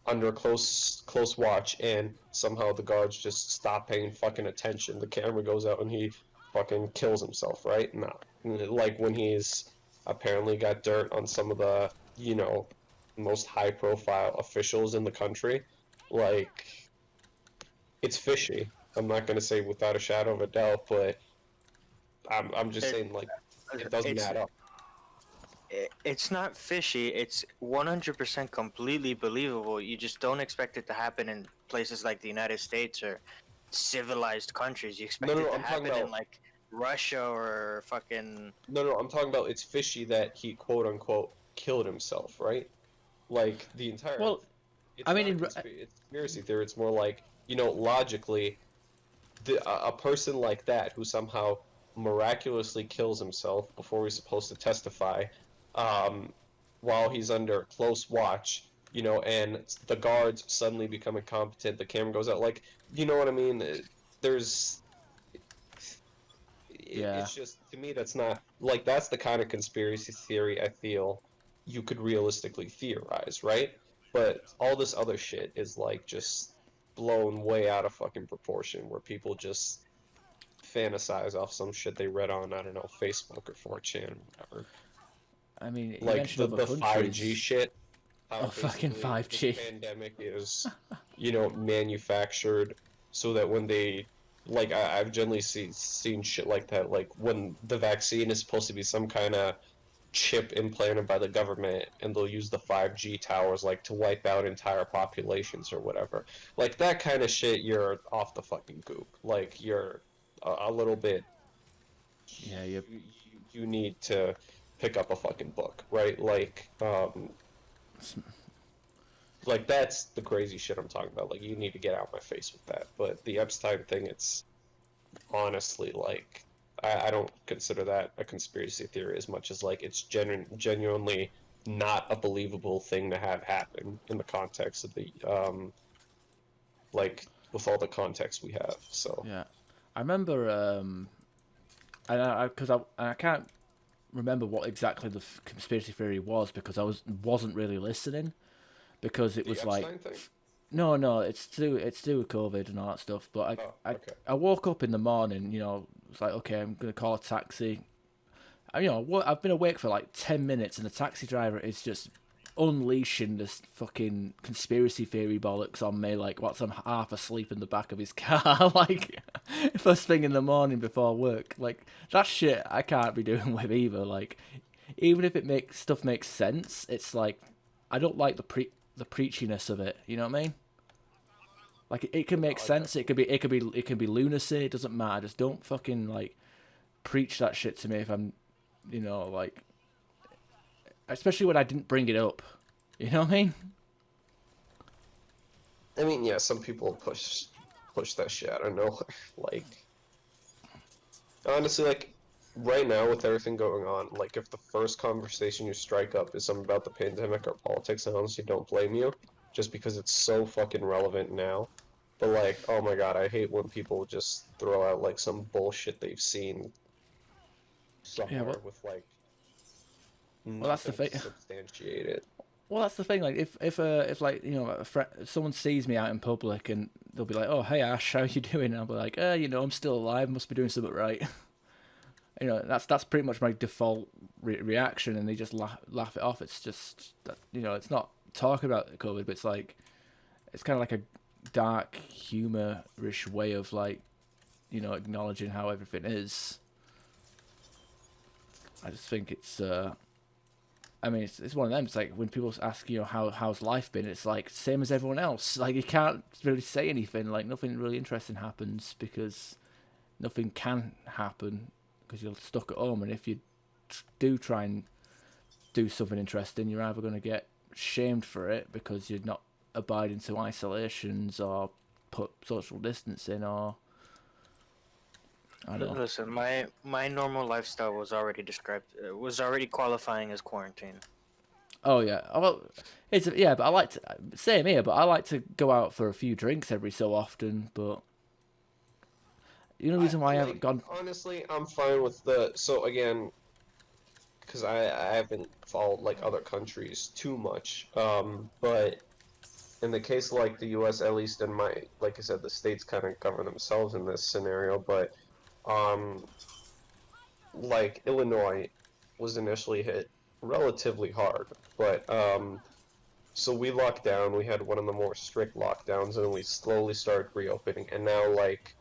under close watch, and somehow the guards just stop paying fucking attention. The camera goes out and he fucking kills himself, right? No, like when he's apparently got dirt on some of the most high profile officials in the country, like it's fishy. I'm not gonna say without a shadow of a doubt, but I'm just It, saying like it doesn't it's add up. it's not fishy. It's 100% completely believable. You just don't expect it to happen in places like the United States or civilized countries. You No, expect no, it no, to I'm talking happen in about like Russia or fucking. no, I'm talking about it's fishy that he quote unquote killed himself, right? Like the entire Well, it's I mean, not a conspiracy theory. It's more like logically, a person like that who somehow miraculously kills himself before he's supposed to testify, um, while he's under close watch, and the guards suddenly become incompetent. The camera goes out. Like, you know what I mean? There's yeah. it's just to me that's not like that's the kind of conspiracy theory I feel you could realistically theorize, right? But all this other shit is like just blown way out of fucking proportion where people just fantasize off some shit they read on, I don't know, Facebook or 4chan or whatever. I mean, you Like mentioned other the 5G countries. shit, how Oh, fucking basically this 5G. pandemic is, manufactured so that when they like I've generally seen shit like that, like when the vaccine is supposed to be some kind of chip implanted by the government and they'll use the 5G towers like to wipe out entire populations or whatever. Like that kind of shit, you're off the fucking goop. Like you're a little bit Yeah, you. you need to pick up a fucking book, right? Like that's the crazy shit I'm talking about. Like you need to get out my face with that. But the Epstein thing, it's honestly like I don't consider that a conspiracy theory as much as like it's genuinely not a believable thing to have happen in the context of the like with all the context we have. So Yeah, I remember, and I can't remember what exactly the conspiracy theory was because wasn't really listening because it the was like Epstein thing. no, it's to do with COVID and all that stuff. But Oh, okay. I woke up in the morning, you know, it's like okay, I'm gonna call a taxi. You know, I've been awake for like 10 minutes, and the taxi driver is just unleashing this fucking conspiracy theory bollocks on me, like whilst I'm half asleep in the back of his car, like first thing in the morning before work. Like that shit I can't be doing with either. Like even if it makes sense, it's like I don't like the preachiness of it. You know what I mean? Like it can make No, I sense. It can be lunacy. It doesn't matter. Just don't fucking like preach that shit to me if I'm, you know, like, especially when I didn't bring it up. You know what I mean? I mean, yeah, some people push that shit out of nowhere. Like, honestly, like, right now with everything going on, like, if the first conversation you strike up is something about the pandemic or politics, I honestly don't blame you, just because it's so fucking relevant now. But, like, oh my god, I hate when people just throw out, like, some bullshit they've seen Yeah. somewhere with, like, Well, that's the nothing thing. to substantiate it. Well, that's the thing. Like, if like you know, if someone sees me out in public and they'll be like, "Oh, hey Ash, how you doing?" And I'll be like, you know, I'm still alive. Must be doing something right." You know, that's pretty much my default reaction, and they just laugh it off. It's just that, you know, it's not talking about COVID, but it's like it's kind of like a dark humor-ish way of like, you know, acknowledging how everything is. I just think it's I mean, it's one of them. It's like when people ask, you know, how's life been? It's like same as everyone else. Like you can't really say anything. Like nothing really interesting happens because nothing can happen because you're stuck at home. And if you do try and do something interesting, you're either going to get shamed for it because you're not abiding to isolations or put social distancing or I don't know. Listen, my normal lifestyle was already described. Was already qualifying as quarantine. Oh yeah, well, yeah, but I like to same here. But I like to go out for a few drinks every so often. But the only reason why I haven't Like, gone, honestly, I'm fine with the. So again, because I haven't followed like other countries too much. But in the case of, like the U.S., at least in my, like I said, the states kind of govern themselves in this scenario. But um, like Illinois was initially hit relatively hard, but so we locked down. We had one of the more strict lockdowns, and then we slowly started reopening. And now, like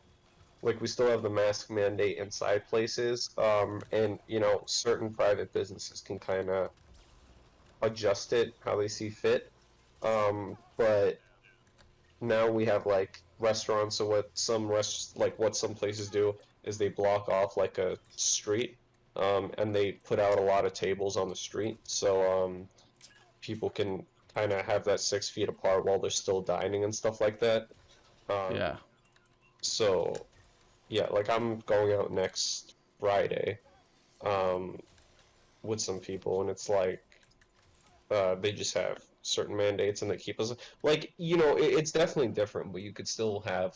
we still have the mask mandate inside places, and you know, certain private businesses can kind of adjust it how they see fit. But now we have like restaurants. So what some places do is they block off like a street, and they put out a lot of tables on the street, so people can kind of have that 6 feet apart while they're still dining and stuff like that. yeah, So yeah, like I'm going out next Friday, um, with some people, and it's like they just have certain mandates and they keep us like it's definitely different, but you could still go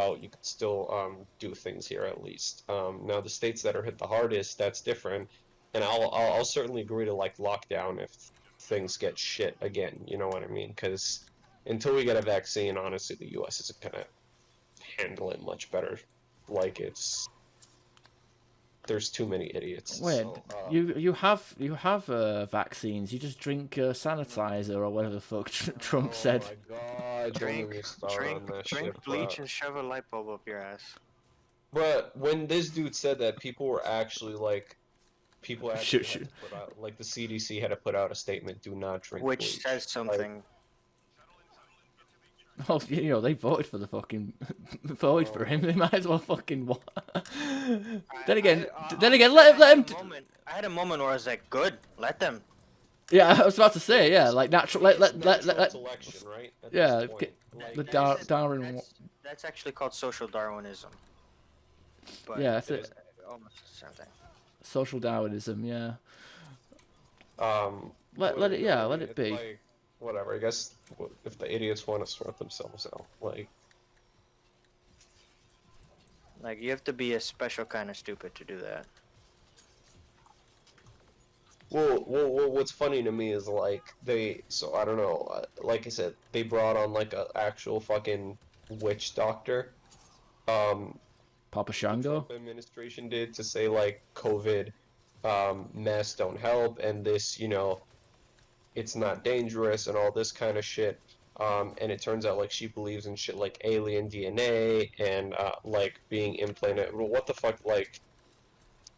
out, you could still do things here at least. Now the states that are hit the hardest, that's different, and I'll certainly agree to like lockdown if things get shit again. You know what I mean? Because until we get a vaccine, honestly, the U.S. isn't gonna handle it much better. Like there's too many idiots. wait, So, you have vaccines. You just drink sanitizer or whatever the fuck Trump said. Oh my god! Don't get me started on that Drink shit, bleach bro. and shove a light bulb up your ass. But when this dude said that, people were actually like, people actually Shoot. had to put out, like the CDC had to put out a statement: "Do not drink Which bleach." says something. Well, you know, they voted for the fucking voted for him. They might as well fucking what? Then again, let him. I had a moment where I was like, "Good, let them." Yeah, I was about to say, yeah, like natural. Let selection, right? At yeah, this point. Like, the That's- Darwin. That's actually called social Darwinism. but Yeah, that's it's it. almost the same thing. Social Darwinism. Yeah. Let But it. you know Yeah. what I Let mean? it It's be. like whatever. I guess if the idiots want to sort themselves out, like. Like you have to be a special kind of stupid to do that. What's funny to me is like so I don't know, like I said, they brought on like a actual fucking witch doctor, um, Papa the Shango. Trump administration did to say like COVID, masks don't help, and this, it's not dangerous and all this kind of shit. And it turns out like she believes in shit like alien DNA and like being implanted. Well, what the fuck, like,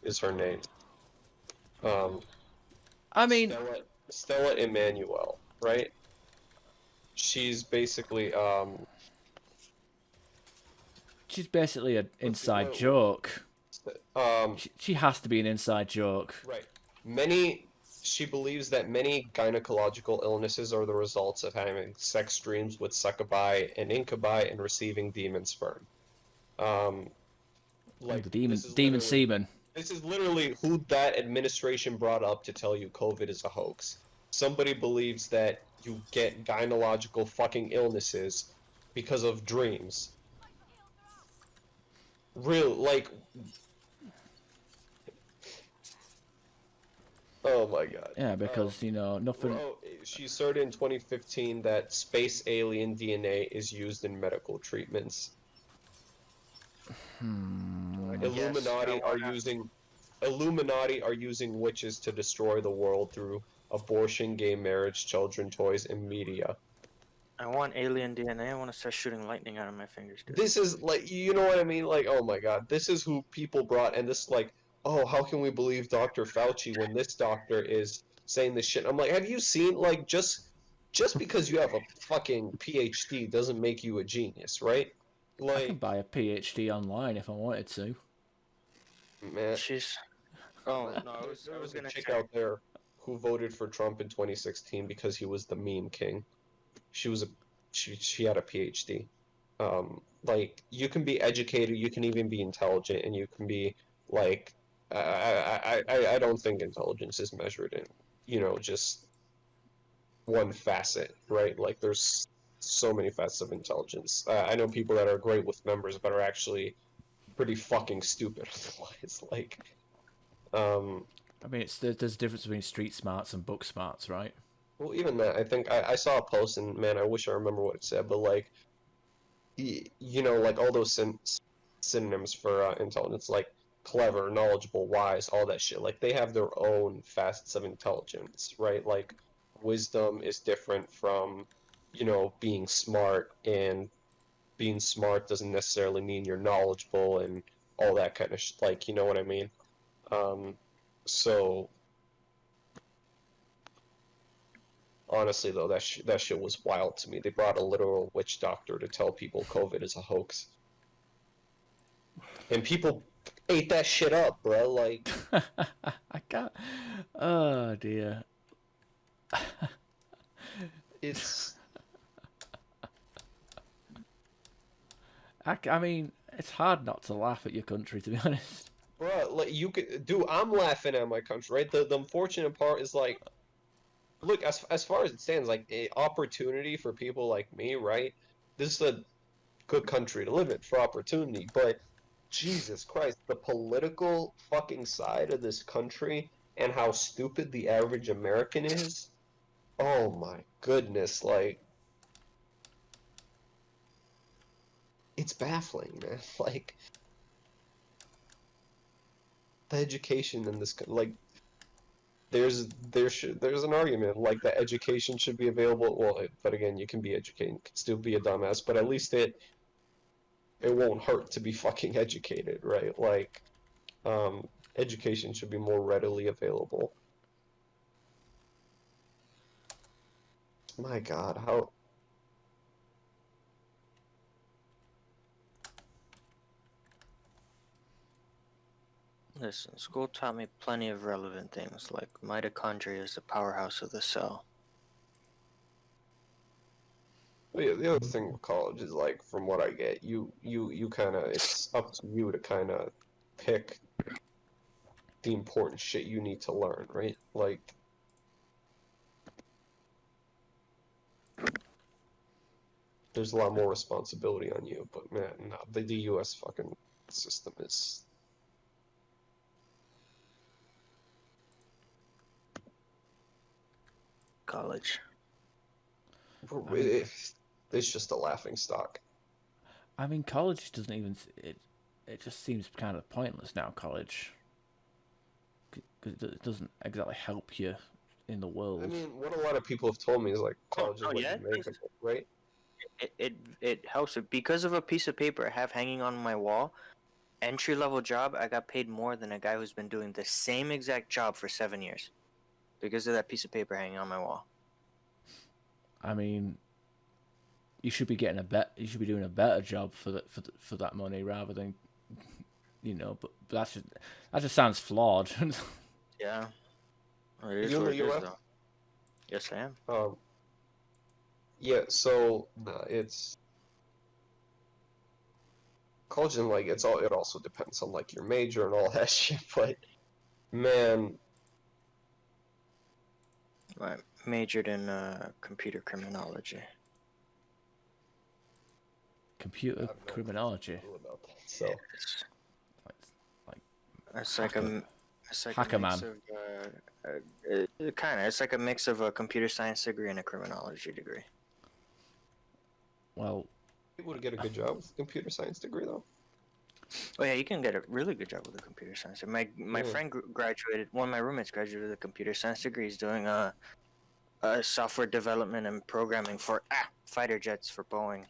is her name? Um, I mean, Stella Emmanuel, right? She's basically she's basically an let's see inside joke. um She has to be an inside joke. right. Many She believes that many gynecological illnesses are the results of having sex dreams with succubi and incubi and receiving demon sperm. Um Oh, like the demon semen. this is literally who that administration brought up to tell you COVID is a hoax. Somebody believes that you get gynecological fucking illnesses because of dreams. Real, like, oh my god. Yeah, because nothing. Well, she started in 2015 that space alien DNA is used in medical treatments. Yes, I wanna. Illuminati are using witches to destroy the world through abortion, gay marriage, children toys, and media. I want alien DNA. I want to start shooting lightning out of my fingers, dude. This is like, you know what I mean? Like, oh my god, this is who people brought, and this like, oh, how can we believe Dr. Fauci when this doctor is saying this shit? I'm like, have you seen like just because you have a fucking PhD doesn't make you a genius, right? I can Like, buy a PhD online if I wanted to. man, She's. Oh no, there I was was a gonna chick say. out there who voted for Trump in 2016 because he was the meme king. She was a she had a PhD. Like you can be educated, you can even be intelligent, and you can be like I don't think intelligence is measured in just one facet, right? Like there's so many facets of intelligence. I know people that are great with numbers, but are actually pretty fucking stupid otherwise. Like, um, I mean, there's a difference between street smarts and book smarts, right? well, even that, I think I saw a post and man, I wish I remember what it said, but like like all those synonyms for intelligence, like clever, knowledgeable, wise, all that shit. Like they have their own facets of intelligence, right? Like wisdom is different from, being smart, and being smart doesn't necessarily mean you're knowledgeable and all that kind of like, you know what I mean? Um, so honestly, though, that shit was wild to me. They brought a literal witch doctor to tell people COVID is a hoax. And people ate that shit up, bro. Like, I can't. Oh dear. it's I mean, it's hard not to laugh at your country, to be honest. bro. Like, you could, dude. I'm laughing at my country, right? The unfortunate part is like, look, as far as it stands, like, a opportunity for people like me, right? This is a good country to live in for opportunity, but Jesus Christ, the political fucking side of this country and how stupid the average American is. Oh my goodness, like, it's baffling, man. Like, the education in this, like, there's an argument like that education should be available. Well, but again, you can be educated, you can still be a dumbass, but at least it won't hurt to be fucking educated, right? Like, um, education should be more readily available. My God, how Listen, school taught me plenty of relevant things, like mitochondria is the powerhouse of the cell. But yeah, the other thing with college is like, from what I get, you kind of, it's up to you to kind of pick the important shit you need to learn, right? Like, there's a lot more responsibility on you. But man, no, the U.S. fucking system is. College. I mean, It's just a laughing stock. I mean, college doesn't even it just seems kind of pointless now. College, because it doesn't exactly help you in the world. I mean, what a lot of people have told me is like college is oh, what yeah? you make of it, right? It helps it because of a piece of paper I have hanging on my wall. Entry level job, I got paid more than a guy who's been doing the same exact job for 7 years, because of that piece of paper hanging on my wall. I mean, you should be getting you should be doing a better job for that money rather than, But that just sounds flawed. Yeah. Well, it Are is you in what the it is, US? though. Yes, I am. Yeah. So it's college and like it's all. It also depends on like your major and all that shit. But man, I majored in computer criminology. Computer I have no criminology. clue about that. So It's, Like it's like Hacker- it's like Hacker a mix man. of kind of. It's like a mix of a computer science degree and a criminology degree. Well, able to get a good job with a computer science degree though. Oh yeah, you can get a really good job with a computer science. My Yeah. friend graduated. One of my roommates graduated with a computer science degree. He's doing software development and programming for fighter jets for Boeing.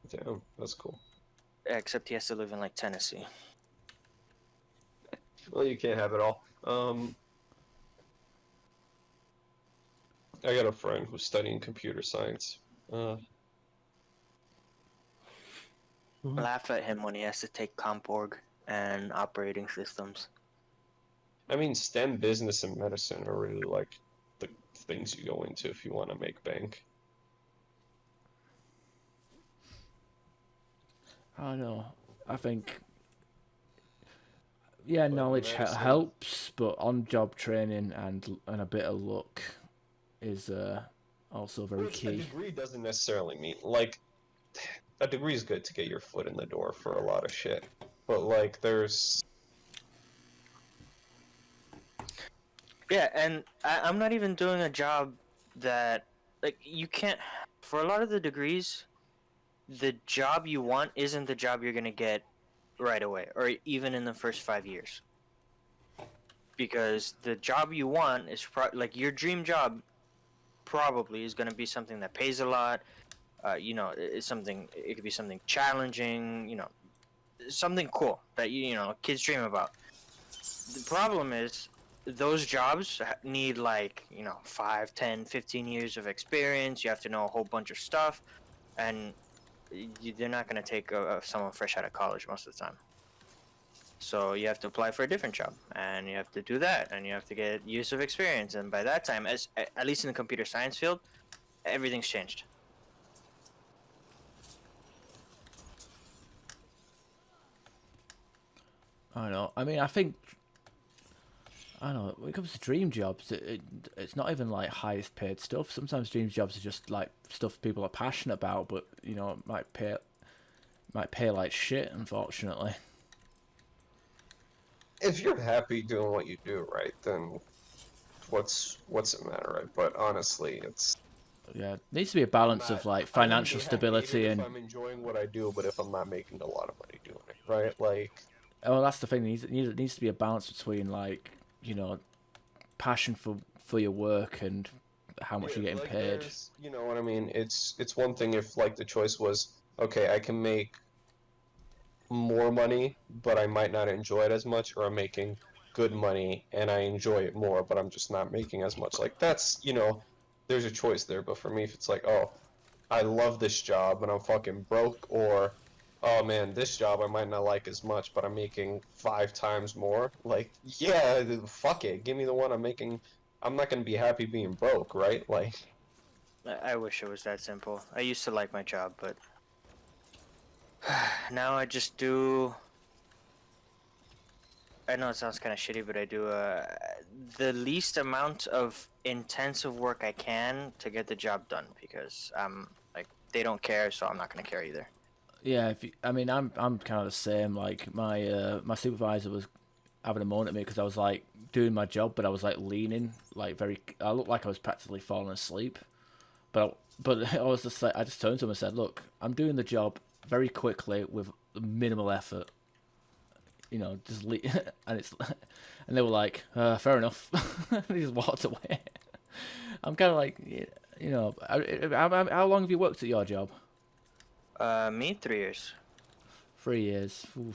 Damn, that's cool. Except he has to live in like Tennessee. Well, you can't have it all. I got a friend who's studying computer science. Laugh at him when he has to take Comporg and operating systems. I mean, STEM, business, and medicine are really like the things you go into if you want to make bank. I don't know. I think, yeah, But knowledge medicine- helps, but on-job training and a bit of luck is also very Which a key. degree doesn't necessarily mean like a degree is good to get your foot in the door for a lot of shit, but like there's Yeah, and I'm not even doing a job that like you can't. For a lot of the degrees, the job you want isn't the job you're gonna get right away, or even in the first 5 years. Because the job you want is like your dream job. Probably is gonna be something that pays a lot. It's something. It could be something challenging. Something cool that kids dream about. The problem is those jobs need like 5, 10, 15 years of experience. You have to know a whole bunch of stuff, and they're not going to take someone fresh out of college most of the time. So you have to apply for a different job, and you have to do that, and you have to get years of experience. And by that time, at least in the computer science field, everything's changed. I don't know. I mean, I think, I don't know, when it comes to dream jobs, it's not even like highest paid stuff. Sometimes dream jobs are just like stuff people are passionate about, but it might pay like shit, unfortunately. if you're happy doing what you do, right, then what's it matter, right? But honestly, it's Yeah, needs to be a balance of like I wouldn't financial be happy stability even and if I'm enjoying what I do, but if I'm not making a lot of money doing it, right? Like well, that's the thing. There needs to be a balance between like passion for your work and how much you're getting like paid. You know what I mean? It's one thing if like the choice was okay, I can make more money, but I might not enjoy it as much, or I'm making good money and I enjoy it more, but I'm just not making as much. Like that's there's a choice there. But for me, if it's like, oh, I love this job and I'm fucking broke, or oh man, this job I might not like as much, but I'm making 5 times more. Like, yeah, fuck it, give me the one I'm making. I'm not gonna be happy being broke, right? Like, I wish it was that simple. I used to like my job, but now I just do. I know it sounds kind of shitty, but I do the least amount of intensive work I can to get the job done because like they don't care, so I'm not gonna care either. Yeah, I mean, I'm kind of the same. Like my supervisor was having a moan at me because I was like doing my job, but I was like leaning, like I looked like I was practically falling asleep. But I was just like, I just turned to him and said, "Look, I'm doing the job very quickly with minimal effort. You know, just and it's and they were like, fair enough." They just walked away. I'm kind of like, you know, how long have you worked at your job? Me 3 years. 3 years. Ooh,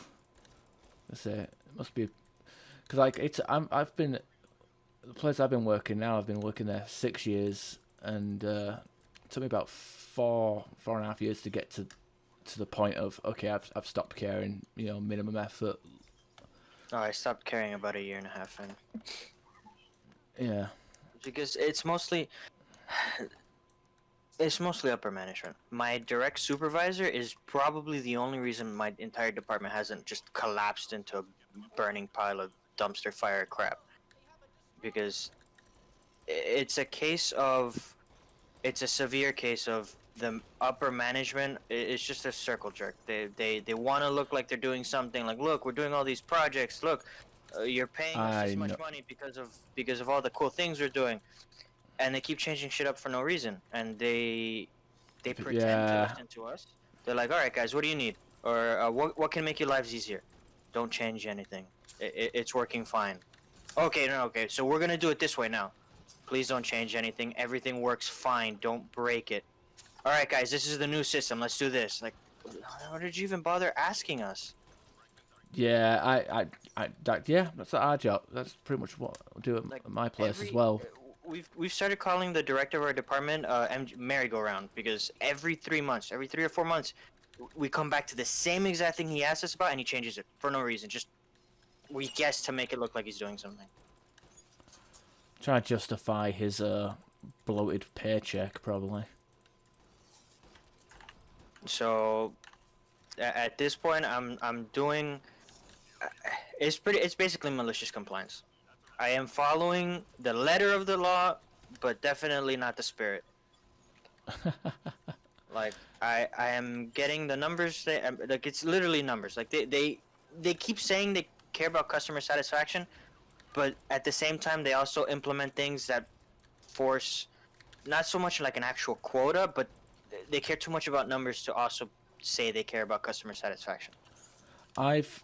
that's it. It must be because like I've been the place I've been working now. I've been working there 6 years, and it took me about 4.5 years to get to the point of okay, I've stopped caring. You know, minimum effort. Oh, I stopped caring about a year and a half in Yeah. because it's mostly upper management. My direct supervisor is probably the only reason my entire department hasn't just collapsed into a burning pile of dumpster fire crap. Because it's a case of, it's a severe case of the upper management. It's just a circle jerk. They want to look like they're doing something. Like, look, we're doing all these projects. Look, you're paying us I this much know. money because of all the cool things we're doing, and they keep changing shit up for no reason. And they pretend to Yeah. listen to us. They're like, all right, guys, what do you need? Or what can make your lives easier? Don't change anything. It's working fine. Okay, no, okay. So we're gonna do it this way now. Please don't change anything. Everything works fine. Don't break it. All right, guys, this is the new system. Let's do this. Like, how did you even bother asking us? Yeah. Yeah. That's our job. That's pretty much what I do Like at my place as every well. we've started calling the director of our department merry-go-round because every 3 months, every 3 or 4 months, we come back to the same exact thing he asked us about, and he changes it for no reason. Just we guess to make it look like he's doing something. Trying to justify his bloated paycheck, probably. So at this point, I'm doing. It's basically malicious compliance. I am following the letter of the law, but definitely not the spirit. Like I am getting the numbers. Like it's literally numbers. Like they keep saying they care about customer satisfaction, but at the same time they also implement things that force not so much like an actual quota, but they care too much about numbers to also say they care about customer satisfaction. I've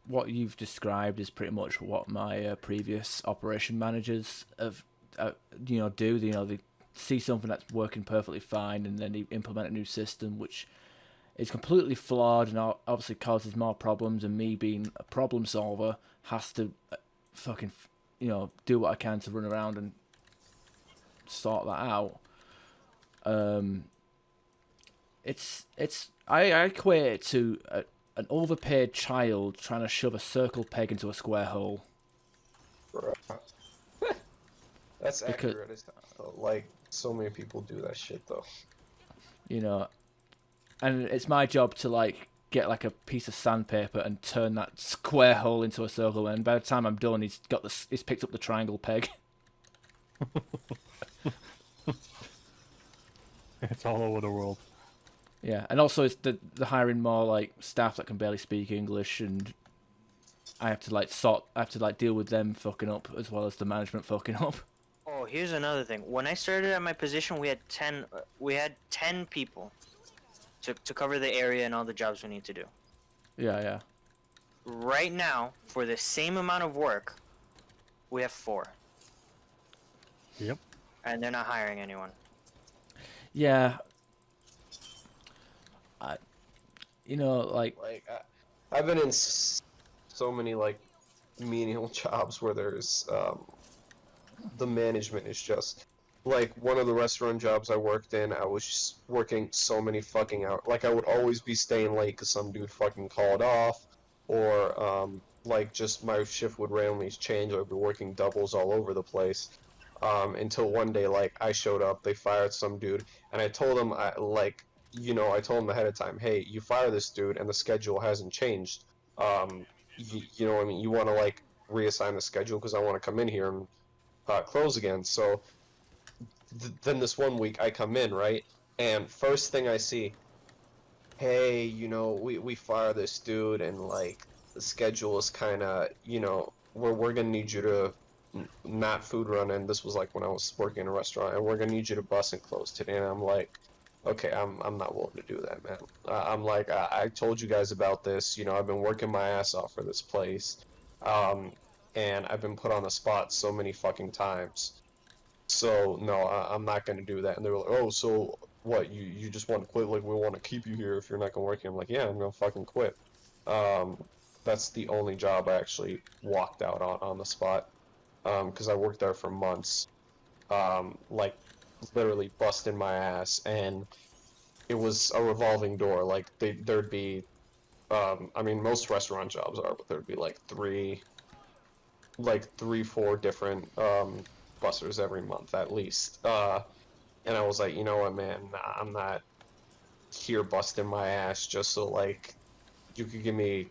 what you've described is pretty much what my previous operation managers have, do. You know, they see something that's working perfectly fine, and then they implement a new system which is completely flawed and obviously causes more problems. And me being a problem solver has to fucking, do what I can to run around and sort that out. I equate it to an overpaid child trying to shove a circle peg into a square hole. Bruh. That's Because- accurate as hell. Like, so many people do that shit, though. You know, and it's my job to like get like a piece of sandpaper and turn that square hole into a circle. And by the time I'm done, he's picked up the triangle peg. It's all over the world. Yeah, and also it's the hiring more like staff that can barely speak English, and I have to deal with them fucking up as well as the management fucking up. Oh, here's another thing. When I started at my position, we had 10 people to cover the area and all the jobs we need to do. Yeah. Right now, for the same amount of work, we have 4. Yep. And they're not hiring anyone. Yeah. I've been in so many like menial jobs where there's the management is just like one of the restaurant jobs I worked in. I was just working so many fucking hours. Like I would always be staying late because some dude fucking called off, or like just my shift would randomly change. I'd be working doubles all over the place. until one day, like, I showed up, they fired some dude, and I told them, I told them ahead of time, hey, you fire this dude, and the schedule hasn't changed. You know what I mean? You want to, like, reassign the schedule because I want to come in here and close again. So then this one week I come in, right? And first thing I see, hey, we fire this dude, and like the schedule is kind of, we're gonna need you to not food run, and this was like when I was working in a restaurant, and we're gonna need you to bus and close today. And I'm like, okay, I'm not willing to do that, man. I'm like, I told you guys about this. I've been working my ass off for this place, um, and I've been put on the spot so many fucking times. So no, I'm not gonna do that. And they were like, oh, so what? You just want to quit? Like, we want to keep you here if you're not gonna work here. I'm like, yeah, I'm gonna fucking quit. Um, that's the only job I actually walked out on the spot. Because I worked there for months. Like literally busting my ass, and it was a revolving door. Like there'd be, I mean, most restaurant jobs are, but there'd be like three, four different busters every month at least. And I was like, you know what, man, nah, I'm not here busting my ass just so like you could give me,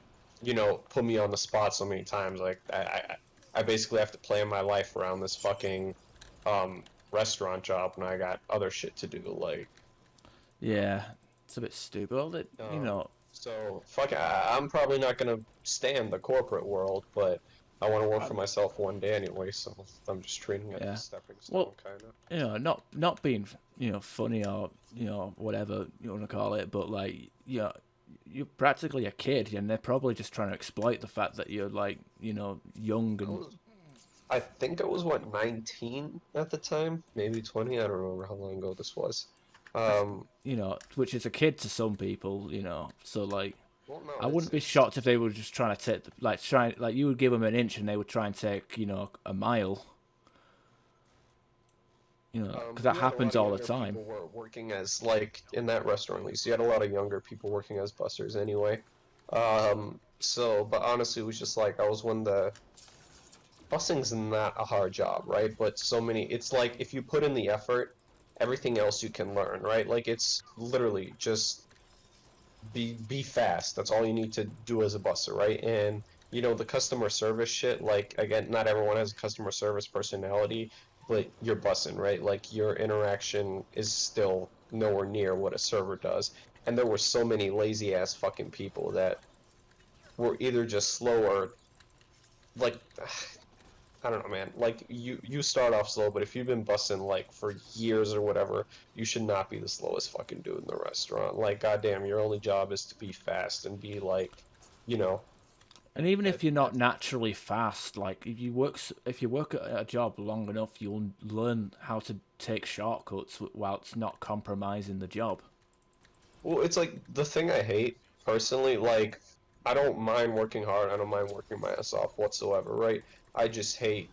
put me on the spot so many times. Like I basically have to plan my life around this fucking restaurant job when I got other shit to do. Like, Yeah, it's a bit stupid. Well, so fuck, I'm probably not gonna stay in the corporate world, but I want to work for myself one day anyway. So I'm just treating it Yeah. as a stepping stone, kind of. not being funny or whatever you want to call it, but like you're practically a kid, and they're probably just trying to exploit the fact that you're like young and I think I was, what, 19 at the time? Maybe 20? I don't remember how long ago this was. which is a kid to some people, so like Well, no, I wouldn't be shocked if they were just trying to take you would give them an inch and they would try and take a mile, because that you had a lot happens of all the younger time. People were working as, like, in that restaurant at least, you had a lot of younger people working as busters anyway. But honestly, it was just like, I was one of the... Busing's not a hard job, right? But it's like, if you put in the effort, everything else you can learn, right? Like, it's literally just be fast. That's all you need to do as a busser, right? And the customer service shit, like, again, not everyone has a customer service personality, but you're bussing, right? Like, your interaction is still nowhere near what a server does. And there were so many lazy ass fucking people that were either just slow or, like, I don't know, man. Like, you start off slow, but if you've been bussing, like, for years or whatever, you should not be the slowest fucking dude in the restaurant. Like, goddamn, your only job is to be fast and be, like, you know... And even if you're not naturally fast, like if you work at a job long enough, you'll learn how to take shortcuts whilst not compromising the job. Well, it's like, the thing I hate, personally, like, I don't mind working hard, I don't mind working my ass off whatsoever, right? I just hate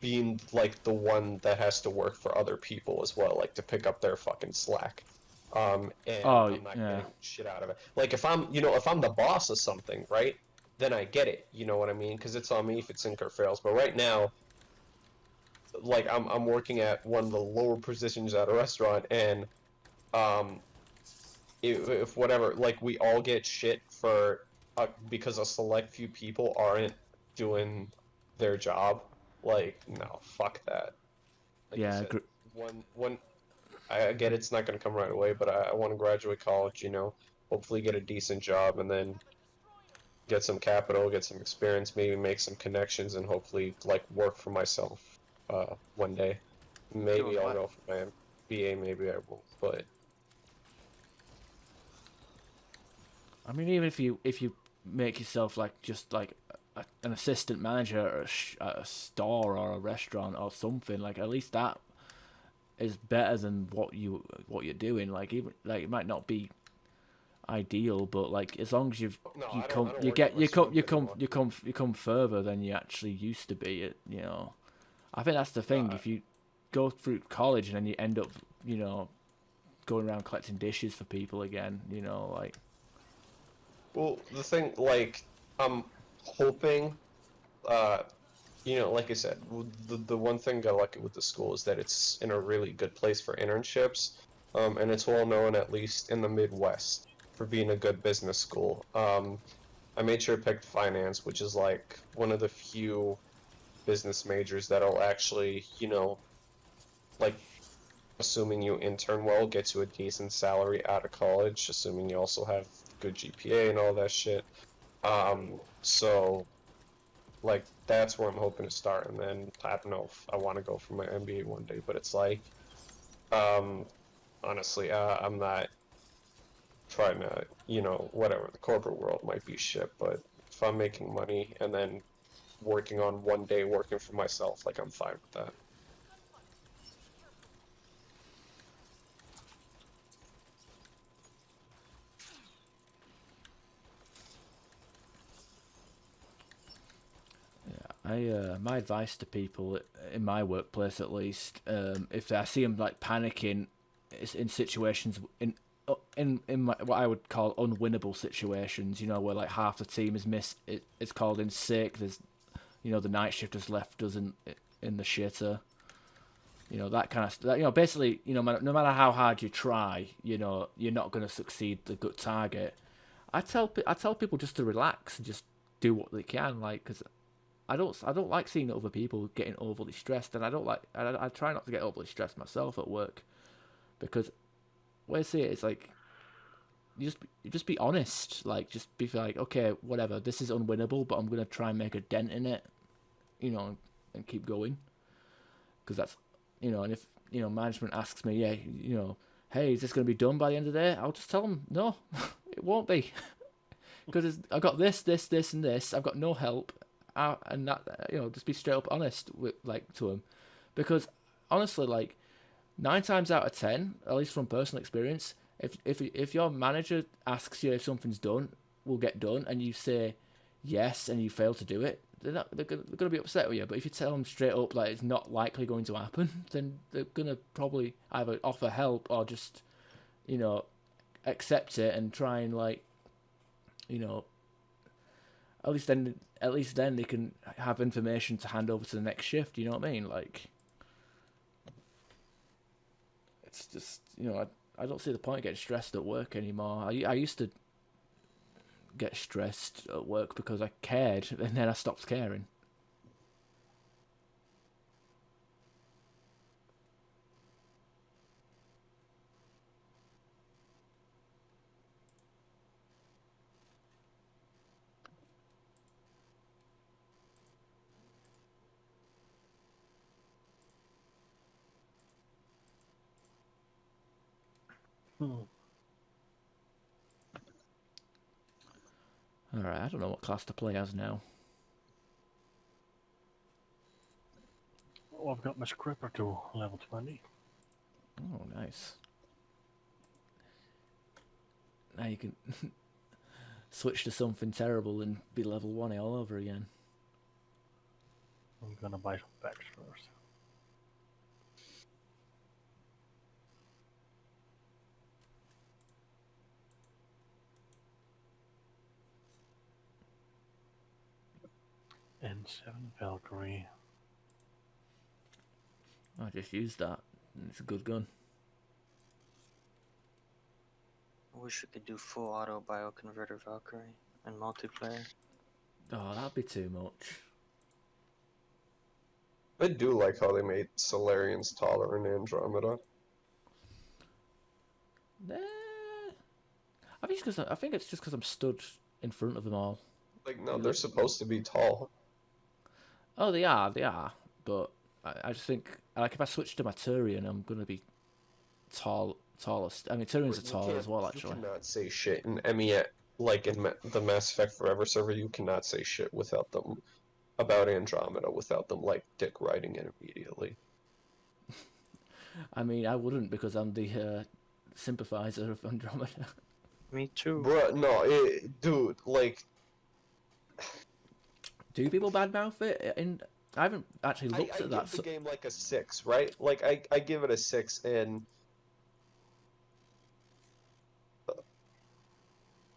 being, like, the one that has to work for other people as well, like, to pick up their fucking slack. And I'm not getting shit out of it. Like, if I'm the boss of something, right, then I get it, you know what I mean? Because it's on me if it sink or fails. But right now, like, I'm working at one of the lower positions at a restaurant, and, if whatever, like, we all get shit for, because a select few people aren't doing their job, like, no, fuck that. Like you said, I get it's not going to come right away, but I want to graduate college, hopefully get a decent job, and then get some capital, get some experience, maybe make some connections, and hopefully, like, work for myself one day. Maybe I'll go for my BA, maybe I won't, but... I mean, even if you make yourself like just like an assistant manager at a store or a restaurant or something, like at least that is better than what you're doing. Like even like it might not be ideal, but like as long as you come further than you actually used to be. I think that's the thing. If you go through college and then you end up going around collecting dishes for people again, like. Well, the thing, like, I'm hoping you know, like I said, the one thing I like with the school is that it's in a really good place for internships, and it's well known, at least in the Midwest, for being a good business school. I made sure I picked finance, which is like one of the few business majors that'll actually, you know, like assuming you intern well, get you a decent salary out of college, assuming you also have good GPA and all that shit. So like that's where I'm hoping to start, and then I don't know if I want to go for my MBA one day, but it's like, um, honestly, I'm not trying to, you know, whatever, the corporate world might be shit, but if I'm making money and then working on one day working for myself, like I'm fine with that. My advice to people in my workplace, at least, if I see them like panicking, is in situations what I would call unwinnable situations. You know, where like half the team is it's called in sick. There's, you know, the night shift has left us in the shitter. You know, that kind of stuff. You know, basically, you know, no matter how hard you try, you know, you're not going to succeed the good target. I tell people just to relax and just do what they can, like, because I don't like seeing other people getting overly stressed, and I try not to get overly stressed myself at work, because way I see it is like you just be honest, like just be like, okay, whatever, this is unwinnable, but I'm gonna try and make a dent in it, you know, and keep going, because that's, you know, and if, you know, management asks me, yeah, you know, hey, is this gonna be done by the end of the day? I'll just tell them no, it won't be, because I got this, and this. I've got no help. And that, you know, just be straight up honest with, like, to them, because honestly, like, 9 times out of 10, at least from personal experience, if your manager asks you if something's done, will get done, and you say yes and you fail to do it, they're gonna be upset with you. But if you tell them straight up like it's not likely going to happen, then they're gonna probably either offer help or just, you know, accept it and try and, like, you know, at least then they can have information to hand over to the next shift. You know what I mean? Like, it's just, you know, I don't see the point of getting stressed at work anymore. I used to get stressed at work because I cared, and then I stopped caring. Hmm. Alright, I don't know what class to play as now. Oh, I've got my scripper to level 20. Oh, nice. Now you can switch to something terrible and be level 1 all over again. I'm gonna buy some packs first. N7 Valkyrie. I just used that. It's a good gun. I wish we could do full auto bioconverter Valkyrie and multiplayer. Oh, that'd be too much. I do like how they made Solarians taller in Andromeda. I think it's just because I'm stood in front of them all. Like, no, they're supposed to be tall. Oh, they are, but I just think, like, if I switch to my Turian, I'm gonna be tallest. I mean, Turians are tall as well, actually. You cannot say shit in MEAMP, like in the Mass Effect Forever server. You cannot say shit without them about Andromeda without them like dick riding it immediately. I mean, I wouldn't, because I'm the sympathizer of Andromeda. Me too. Bruh, no, dude, like, Do people badmouth it? I haven't actually looked I at that. give the game like a 6, right? Like, I give it a 6, and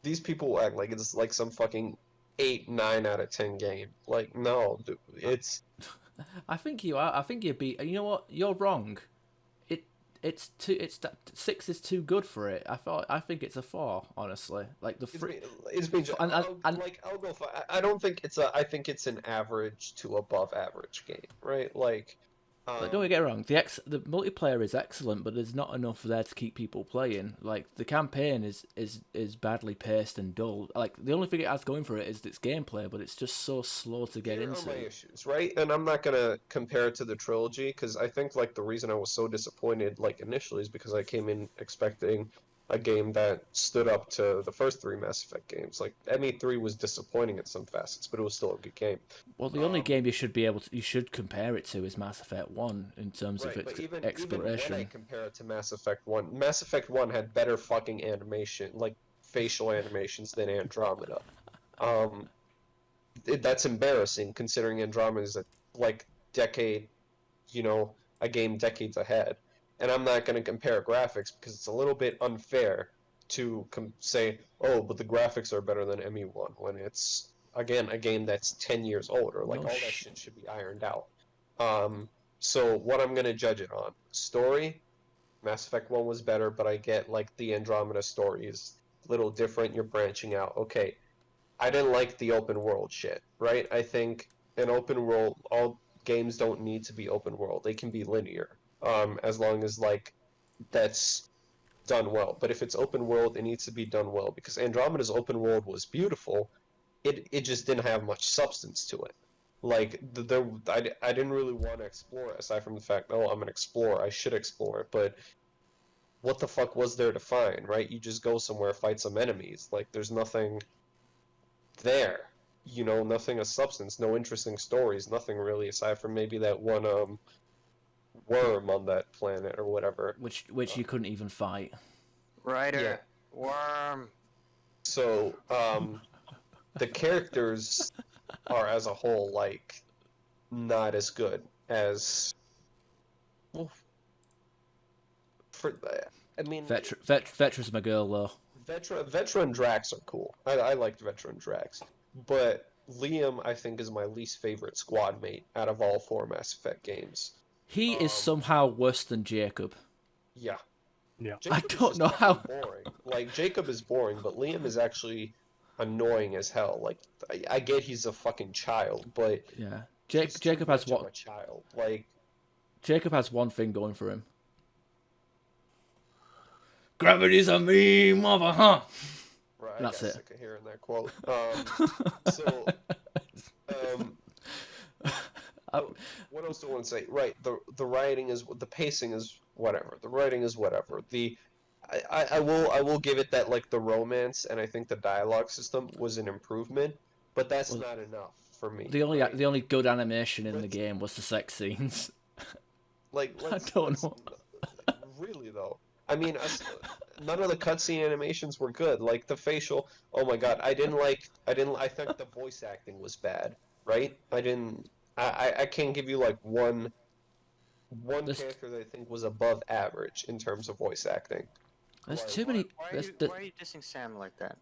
these people act like it's like some fucking 8, 9 out of 10 game. Like, no, dude, it's I think you are. I think you'd be. You know what? You're wrong. It it's too. It's 6 is too good for it. I think it's a 4. Honestly, like the it's free. been, it's been like I'll go. I don't think it's a. I think it's an average to above average game, right? Like, Like, don't get me wrong, the multiplayer is excellent, but there's not enough there to keep people playing. Like, the campaign is badly paced and dull. Like, the only thing it has going for it is its gameplay, but it's just so slow to get here into. are my issues, right? And I'm not gonna compare it to the trilogy because I think like the reason I was so disappointed like initially is because I came in expecting a game that stood up to the first 3 Mass Effect games. Like ME3 was disappointing in some facets, but it was still a good game. Well, the only game you should compare it to is Mass Effect 1 in terms of Right, its but even exploration. when I compare it to Mass Effect 1, Mass Effect 1 had better fucking animation, like facial animations than Andromeda. Um, that's embarrassing considering Andromeda is a like decade, you know, a game decades ahead. And I'm not going to compare graphics because it's a little bit unfair to say, oh, but the graphics are better than ME1 when it's again a game that's 10 years older. Like No all that shit should be ironed out. So what I'm going to judge it on: story. Mass Effect 1 was better, but I get like the Andromeda story is a little different. You're branching out. Okay, I didn't like the open world shit, right? I think an open world, all games don't need to be open world. They can be linear, as long as like that's done well. But if it's open world, it needs to be done well because Andromeda's open world was beautiful. It just didn't have much substance to it. Like I didn't really want to explore it, aside from the fact, oh, I'm an explorer, I should explore it. But what the fuck was there to find, right? You just go somewhere, fight some enemies. Like there's nothing there. You know, nothing of substance, no interesting stories, nothing really aside from maybe that one worm on that planet or whatever. Which you couldn't even fight. Ryder, Yeah. worm. So, the characters are as a whole like not as good as well, for I mean Vetra's my girl though. veteran Drax are cool. I liked veteran Drax, but Liam I think is my least favorite squad mate out of all 4 Mass Effect games. He is somehow worse than Jacob. Yeah. Yeah. I Jacob is don't just know how. fucking boring. Like Jacob is boring, but Liam is actually annoying as hell. Like I get he's a fucking child, but Yeah, he's too Jacob has much of what? a child. Like Jacob has one thing going for him. Gravity's a meme, mother, huh? right, I That's got it. sick of hearing that quote. So what else do I want to say? Right, the writing is the pacing is whatever. The writing is whatever. I will give it that like the romance and I think the dialogue system was an improvement, but that's Well, not enough for me. The right? only good animation in the Let's- game was the sex scenes. Like I don't know. Really though. I mean, none of the cutscene animations were good. Like the facial. Oh my god, I didn't like. I think the voice acting was bad. Right? I didn't. I can't give you like one This- character that I think was above average in terms of voice acting. There's Why- too many. Why There's, why are you dissing Sam like that?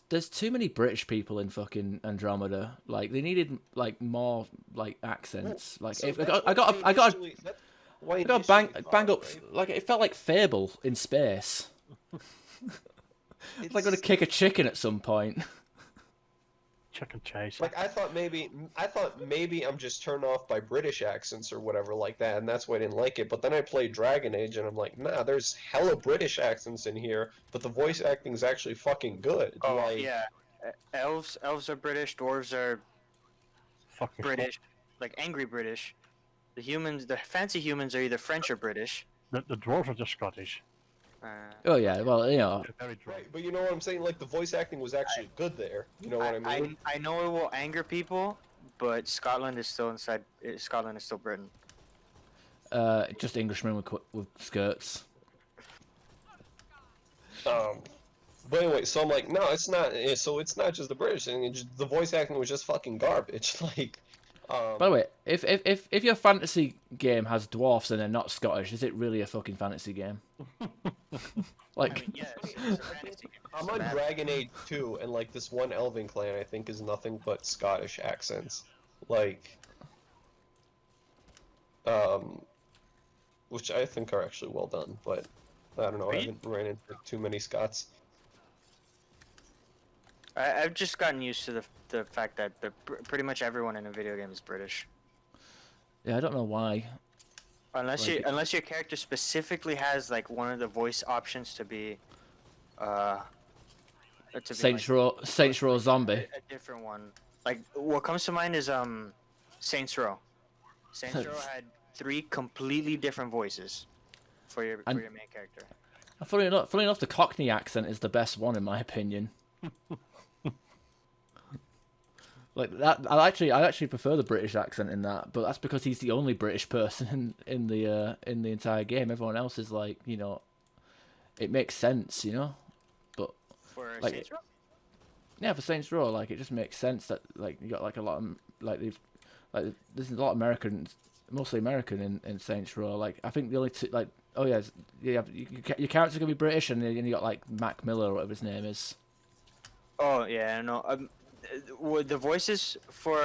there's too many British people in fucking Andromeda. Like they needed like more like accents. Like So if, that's I got why I got initially- that's why I got initially bang thought, up right? like it felt like Fable in space. It's like gonna kick a chicken at some point. Chicken chase. Like I thought maybe I'm just turned off by British accents or whatever like that, and that's why I didn't like it. But then I played Dragon Age, and I'm like, nah, there's hella British accents in here, but the voice acting is actually fucking good. Oh like, yeah, elves are British, dwarves are Fucking British, like angry British. The fancy humans are either French or British. The dwarves are just Scottish. Oh yeah, well you know. They're very dry. right, but you know what I'm saying? Like the voice acting was actually good there. You know what I mean? I know it will anger people, but Scotland is still Britain. Just Englishmen with skirts. But anyway, so I'm like, no, it's not. So it's not just the British thing. The voice acting was just fucking garbage. Like, By the way, if your fantasy game has dwarfs and they're not Scottish, is it really a fucking fantasy game? Like, I mean, yes, it's a fantasy game. I'm It's on bad. Dragon Age 2, and like this one elven clan I think is nothing but Scottish accents. Like, um, which I think are actually well done, but I don't know, I Are you- haven't ran into too many Scots. I've just gotten used to the fact that pretty much everyone in a video game is British. yeah, I don't know why. Like- Unless your character specifically has like one of the voice options to be, Saints like, Row Zombie. a different one. Like what comes to mind is Saints Row. Saints Row had 3 completely different voices for your And- main character. Funny enough, the Cockney accent is the best one in my opinion. Like that, I actually prefer the British accent in that, but that's because he's the only British person in the entire game. Everyone else is like, you know, it makes sense, you know. But For like, Saints Row? yeah, for Saints Row, like it just makes sense that like you got like a lot of like there's a lot of Americans, mostly American in Saints Row. Like I think the only two like your character's gonna be British, and then you got like Mac Miller or whatever his name is. Oh yeah, no. The voices for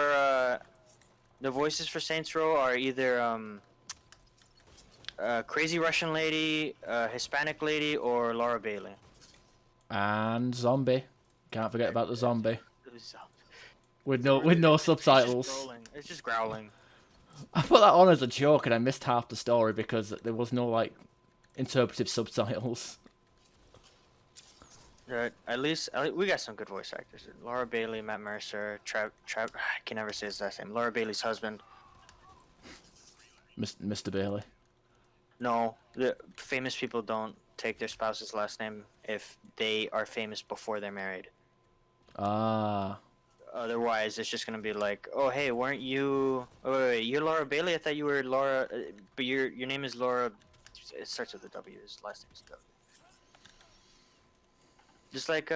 Saints Row are either Crazy Russian Lady, Hispanic Lady, or Laura Bailey. And Zombie, can't forget about the zombie It's with no subtitles. It's just growling. I put that on as a joke, and I missed half the story because there was no like interpretive subtitles. At least we got some good voice actors. Laura Bailey, Matt Mercer, I can never say his last name. Laura Bailey's husband. Mr. Bailey. No, the famous people don't take their spouse's last name if they are famous before they're married. Ah, Otherwise, it's just gonna be like, oh hey, weren't you? Oh wait, you're Laura Bailey. I thought you were Laura, but your name is Laura. It starts with a W. His last name is W. Just like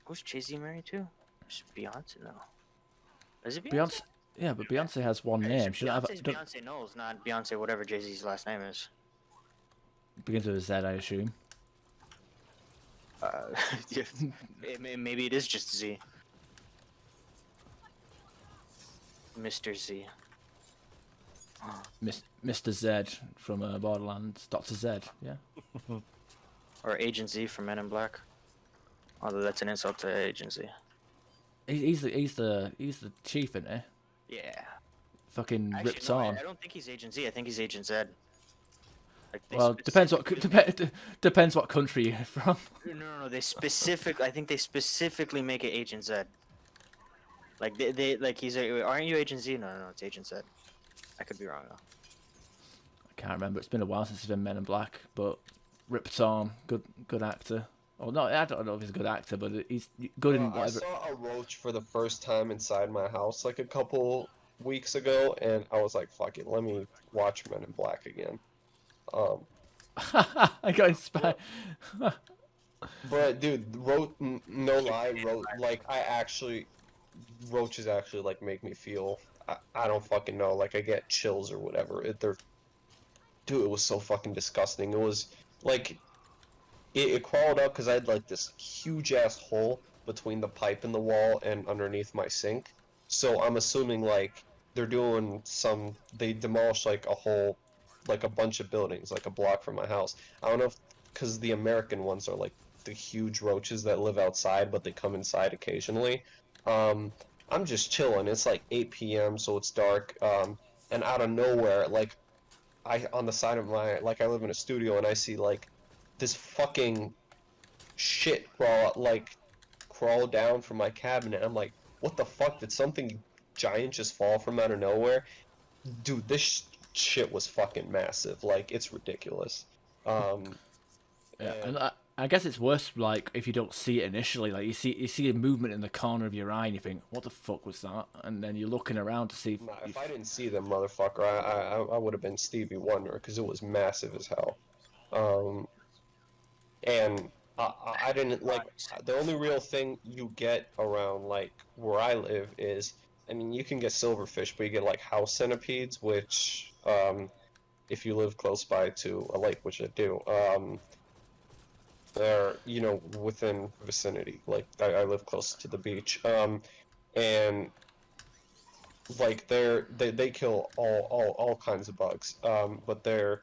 who's Jay-Z married to? Is Beyonce? No. Is it Beyonce? Beyonce. Yeah, but Beyonce has one name. She doesn't Beyonce's have Beyonce Knowles, not Beyonce. Whatever Jay-Z's last name is. begins with a Z, I assume. Yeah, maybe it is just Z. Mr. Z. Mr. Z from Borderlands. Dr. Z. Yeah. Or Agent Z from Men in Black. Although that's an insult to Agent Z. He's the chief, isn't he? Yeah. Fucking Actually, rips no, on. I don't think he's Agent Z. I think he's Agent Z. Like, Well, depends depends what country you're from. No. I think they specifically make it Agent Z. Like they like he's like, aren't you Agent Z? No, it's Agent Z. I could be wrong though. I can't remember. It's been a while since he's been Men in Black, but rips on. Good actor. Oh no, I don't know if he's a good actor, but he's good in I whatever. saw a roach for the first time inside my house like a couple weeks ago, and I was like, fuck it, let me watch Men in Black again. I got inspired. But dude, no lie, roaches actually like make me feel, I don't fucking know, like I get chills or whatever. Dude, it was so fucking disgusting. It was like, it crawled up because I had like this huge ass hole between the pipe in the wall and underneath my sink. So I'm assuming like they demolished like a bunch of buildings, like a block from my house. I don't know if, because the American ones are like the huge roaches that live outside, but they come inside occasionally. I'm just chilling. It's like 8 p.m., so it's dark. And out of nowhere, like, on the side of I live in a studio, and I see like this fucking shit crawl down from my cabinet. I'm like, what the fuck? Did something giant just fall from out of nowhere? Dude, this shit was fucking massive. Like, it's ridiculous. Yeah, and I guess it's worse like if you don't see it initially. Like you see a movement in the corner of your eye, and you think, "What the fuck was that?" And then you're looking around to see. If I didn't see them, motherfucker, I would have been Stevie Wonder, because it was massive as hell. And I didn't like, the only real thing you get around like where I live is I mean, you can get silverfish, but you get like house centipedes, which, if you live close by to a lake, which I do, they're, within vicinity. Like, I live close to the beach. And like they kill all kinds of bugs. But they're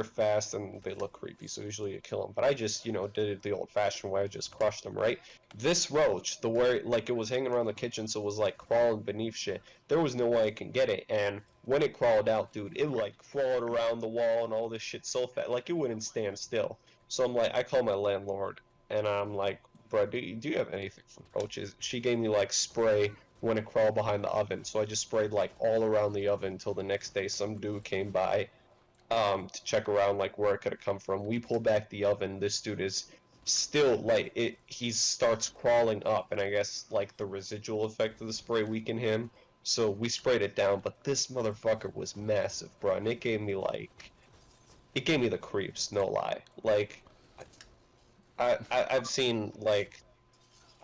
fast and they look creepy, so usually you kill them. But I just, did it the old-fashioned way. I just crushed them, right? This roach, the way, like, it was hanging around the kitchen, so it was, like, crawling beneath shit. There was no way I can get it, and when it crawled out, dude, it, like, crawled around the wall and all this shit so fast. Like, it wouldn't stand still. So I'm like, I call my landlord, and I'm like, bro, do you have anything for roaches? She gave me, like, spray when it crawled behind the oven, so I just sprayed, like, all around the oven until the next day some dude came by to check around like where it could have come from. We pull back the oven. This dude is still like it. He starts crawling up, and I guess like the residual effect of the spray weakened him. So we sprayed it down, but this motherfucker was massive, bro, and it gave me the creeps. No lie. Like I've seen like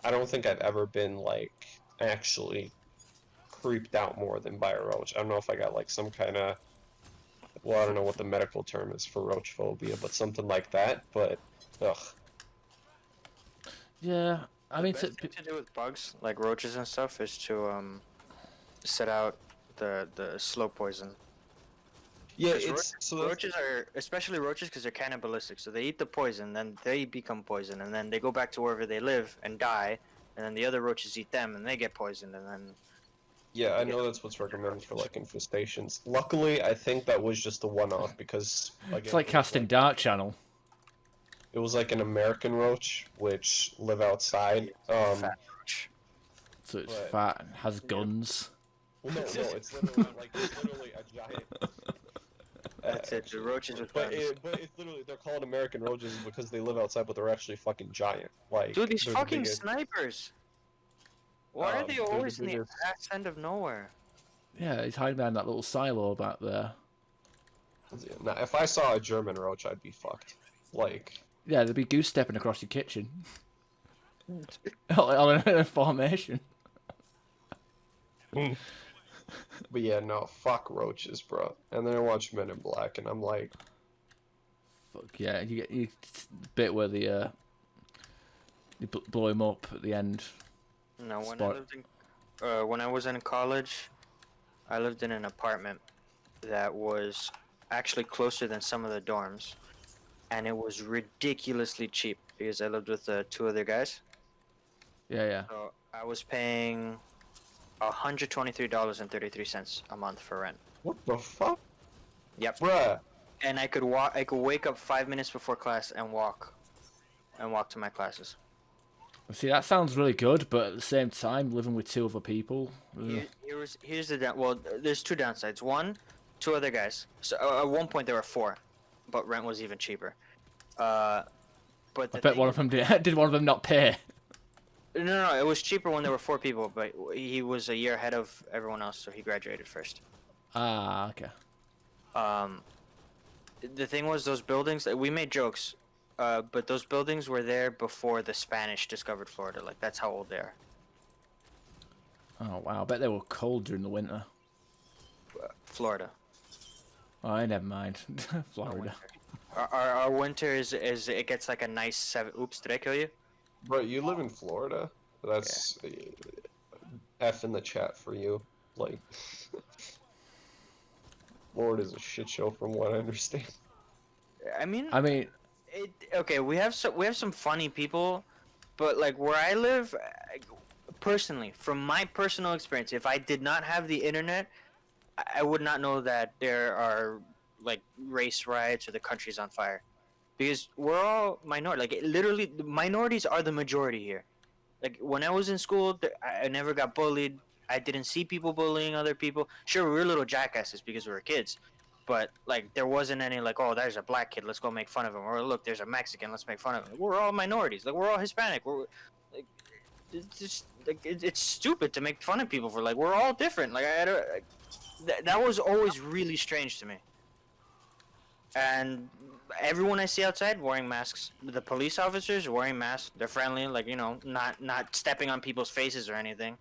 I don't think I've ever been like actually creeped out more than by a roach. I don't know if I got like some kind of I don't know what the medical term is for roach phobia, but something like that. But, ugh. Yeah, I mean, The best thing to do with bugs, like roaches and stuff, is to set out the slow poison. Yeah, 'Cause it's roaches are, especially roaches, because they're cannibalistic. So they eat the poison, then they become poison, and then they go back to wherever they live and die, and then the other roaches eat them, and they get poisoned, and then yeah, I know that's what's recommended for like infestations. Luckily, I think that was just a one-off because it's again, like casting Dark Channel. it was like an American roach which live outside. fat roach. So it's But- fat and has guns. Well, no, it's literally a giant. That's it. The roaches with But guns. it's literally they're called American roaches because they live outside, but they're actually fucking giant. Like Dude, these they're the fucking biggest- snipers. Why are they they're the always in the biggest- ass end of nowhere? Yeah, he's hiding behind that little silo back there. Now, if I saw a German roach, I'd be fucked. Like, Yeah, there'd be goose stepping across your kitchen. on a formation. but yeah, no, fuck roaches, bro. And then I watch Men in Black, and I'm like, Fuck yeah, you bit where the you blow him up at the end. No, when Spot. I lived in, when I was in college, I lived in an apartment that was actually closer than some of the dorms, and it was ridiculously cheap because I lived with two other guys. Yeah, yeah. So I was paying $123.33 a month for rent, what the fuck? Yep. Bruh. and I could walk. I could wake up 5 minutes before class and walk to my classes. See, that sounds really good, but at the same time, living with two other people. Here's the well. There's two downsides. One, two other guys. So at one point there were four, but rent was even cheaper. But I bet one of them did one of them not pay? No, it was cheaper when there were four people, but he was a year ahead of everyone else, so he graduated first. Ah, okay. The thing was, those buildings. We made jokes, but those buildings were there before the Spanish discovered Florida. Like that's how old they are. Oh wow, I bet they were cold during the winter. Florida. Oh, never mind. Florida. Our winter is it gets like a nice 7. Oops, did I kill you? Bro, you live in Florida? That's F in the chat for you. Like, Florida's a shit show from what I understand. I mean, okay, we have some funny people, but like where I live, personally, from my personal experience, if I did not have the internet, I would not know that there are like race riots or the country's on fire, because we're all minority. Like literally, the minorities are the majority here. Like when I was in school, I never got bullied. I didn't see people bullying other people. Sure, we were little jackasses because we were kids, but like there wasn't any like, oh, there's a black kid, let's go make fun of him, or look, there's a Mexican, let's make fun of him. We're all minorities. Like we're all Hispanic. We're like, it's just like it's stupid to make fun of people for like we're all different. Like I don't. That was always really strange to me. And everyone I see outside wearing masks. The police officers wearing masks. They're friendly, like not stepping on people's faces or anything.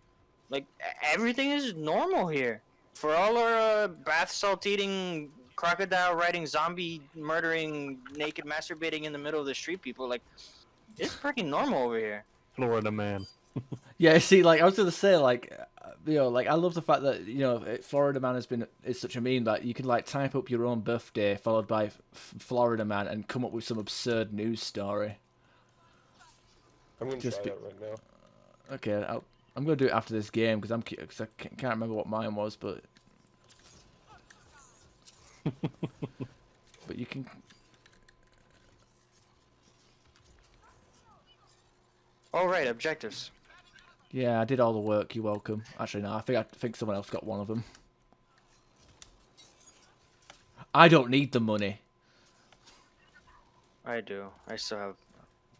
Like everything is normal here. For all our bath salt eating, crocodile riding, zombie murdering, naked masturbating in the middle of the street people, like it's pretty normal over here. Florida man. Yeah, see, like I was gonna say, like like I love the fact that Florida Man is such a meme that you can like type up your own birthday followed by Florida Man and come up with some absurd news story. I'm gonna Just try that right now. Okay, I'm gonna do it after this game because I can't remember what mine was, but but you can. All right, objectives. Yeah, I did all the work. You're welcome. Actually, no, I think someone else got one of them. I don't need the money. I do. I still have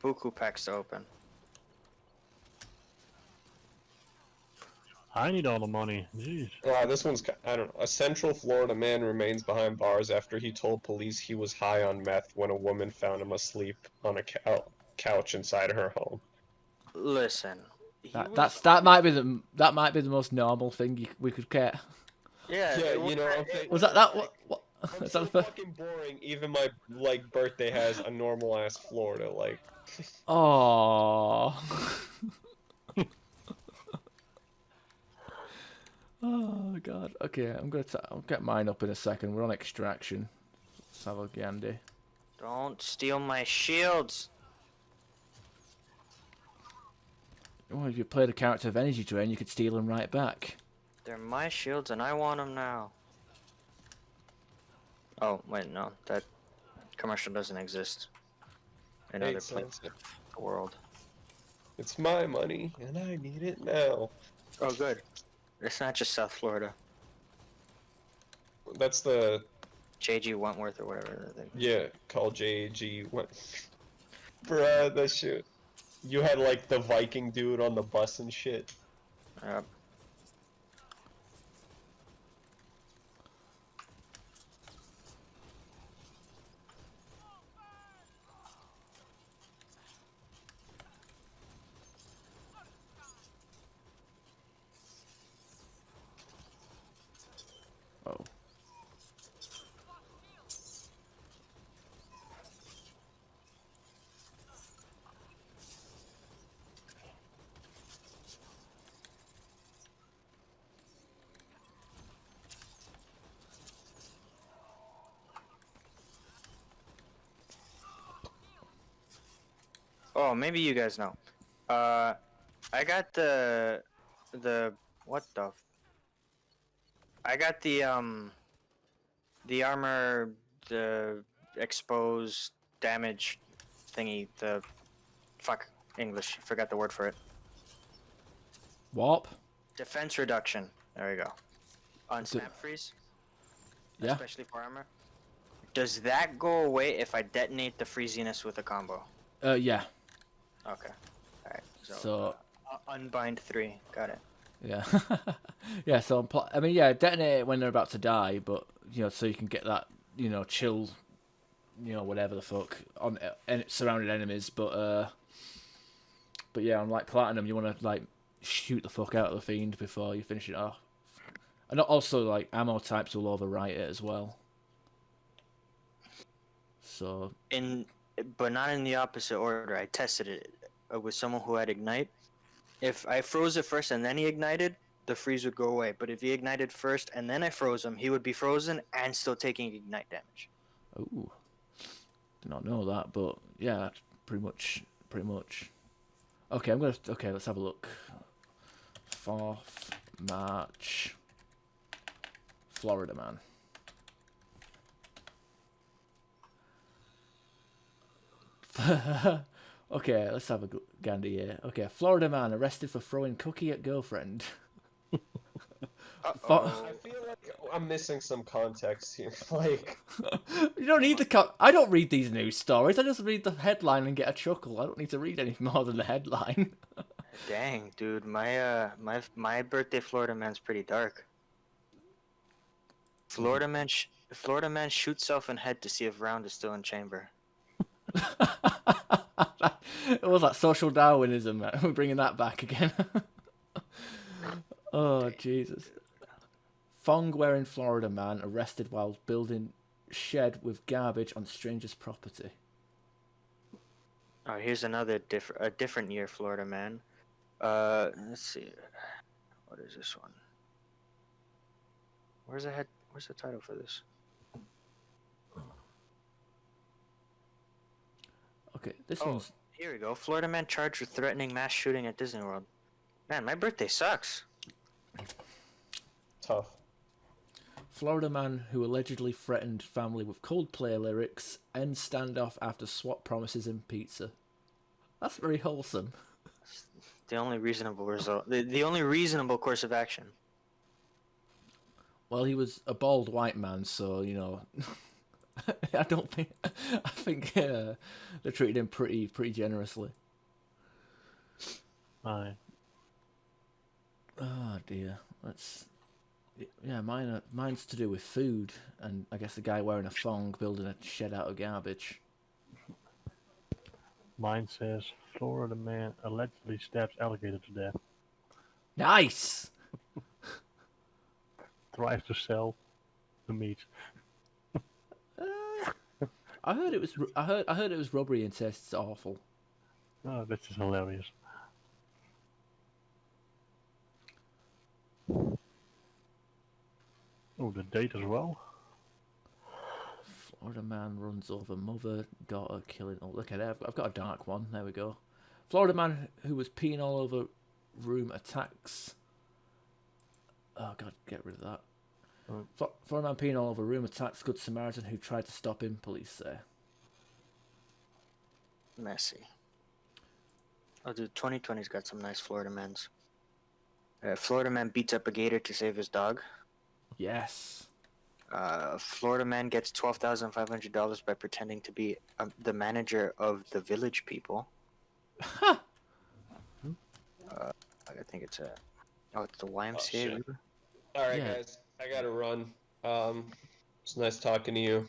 buku packs to open. I need all the money. Jeez. This one's, I don't know. A Central Florida man remains behind bars after he told police he was high on meth when a woman found him asleep on a couch inside her home. Listen. That might be the most normal thing we could get. Yeah, Was that what? I'm Is so that the- fucking boring. Even my birthday has a normal ass Florida. Like, Oh. Oh god. Okay, I'll get mine up in a second. We're on extraction. Let's have a gandy. Don't steal my shields. Well, if you played a character of Energy Drain, you could steal them right back. They're my shields and I want them now. Oh, wait, no. That commercial doesn't exist in other makes places sense. of the world. It's my money and I need it now. Oh, good. It's not just South Florida. That's the J.G. Wentworth or whatever. called JAG. What? Bruh, that shit. You had like the Viking dude on the bus and shit. Yep. Oh. Oh, maybe you guys know. I got the what the? I got the armor, the exposed damage thingy. The fuck English. Forgot the word for it. Warp? Defense reduction. There we go. On So- snap freeze. Yeah. Especially for armor. Does that go away if I detonate the freeziness with a combo? Yeah. Okay. Alright. So Unbind 3. Got it. yeah. Yeah, so I mean, yeah, detonate it when they're about to die, but so you can get that, chill, whatever the fuck on surrounded enemies, but yeah, on like platinum, you want to like shoot the fuck out of the fiend before you finish it off. And also like ammo types will overwrite it as well. So But not in the opposite order. I tested it with someone who had ignite. If I froze it first and then he ignited, the freeze would go away. But if he ignited first and then I froze him, he would be frozen and still taking ignite damage. ooh, did not know that, but yeah, that's pretty much. Okay, let's have a look. 4th March, Florida man. Okay, let's have a gander here. Okay, Florida man arrested for throwing cookie at girlfriend. I feel like I'm missing some context here. Like, You don't need I don't read these news stories. I just read the headline and get a chuckle. I don't need to read any more than the headline. Dang, dude, my birthday Florida man's pretty dark. Florida man shoots self in head to see if round is still in chamber. It was like social Darwinism. Man. We're bringing that back again. Oh, Jesus. Thong-wearing Florida man arrested while building shed with garbage on stranger's property. Oh, here's another different year Florida man. Let's see. What is this one? Where's the title for this? Okay, this Oh, one's... here we go. Florida man charged with threatening mass shooting at Disney World. Man, my birthday sucks. Tough. Florida man who allegedly threatened family with Coldplay lyrics ends standoff after swap promises him pizza. That's very wholesome. The only reasonable result. The only reasonable course of action. Well, he was a bald white man, so, you know... I think they treated him pretty generously. Aye. Oh dear, mine's to do with food, and I guess the guy wearing a thong building a shed out of garbage. Mine says Florida man allegedly stabs alligator to death. Nice. Tries to sell the meat. I heard it was rubbery and tastes awful. Oh, this is hilarious. Oh, the date as well. Florida man runs over mother, daughter, killing... Oh, look at it. I've got a dark one. There we go. Florida man who was peeing all over room attacks... Oh, God, get rid of that. Right. Florida man peeing all over room attacks Good Samaritan who tried to stop him, police say. Messy. Oh, dude, 2020's got some nice Florida mans. Florida man beats up a gator to save his dog. Yes. Florida man gets $12,500 by pretending to be the manager of the Village People. I think it's a... Oh, it's the YMCA. All right, Yeah. guys, I gotta run. It's nice talking to you.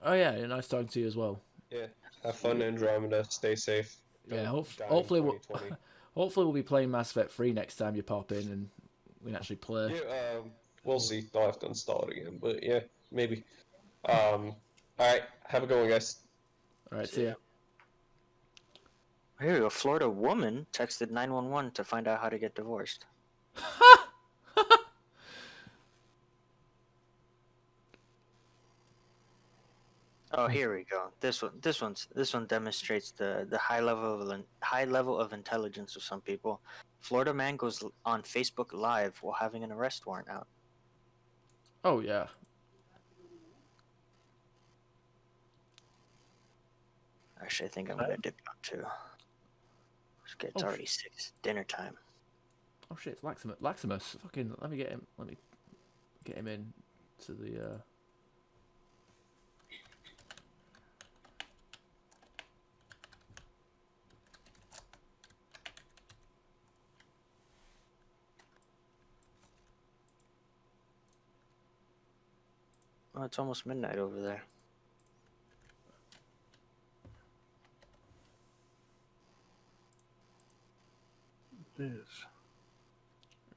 Oh yeah, nice talking to you as well. Yeah, have fun in Andromeda. Stay safe. Yeah, Don't die in hopefully 2020. hopefully we'll be playing Mass Effect 3 next time you pop in and we can actually play. Yeah, we'll see. I'll have to install it again, but yeah, maybe. All right, have a good one, guys. All right, see ya. Here we go. Florida woman texted 911 to find out how to get divorced. Oh, here we go. This one demonstrates the high level of intelligence of some people. Florida man goes on Facebook Live while having an arrest warrant out. Oh yeah. Actually, I think I'm gonna dip out too. It's already 6. Dinner time. Oh shit, it's Laximus. Fucking let me get him in to the Oh, it's almost midnight over there. It is.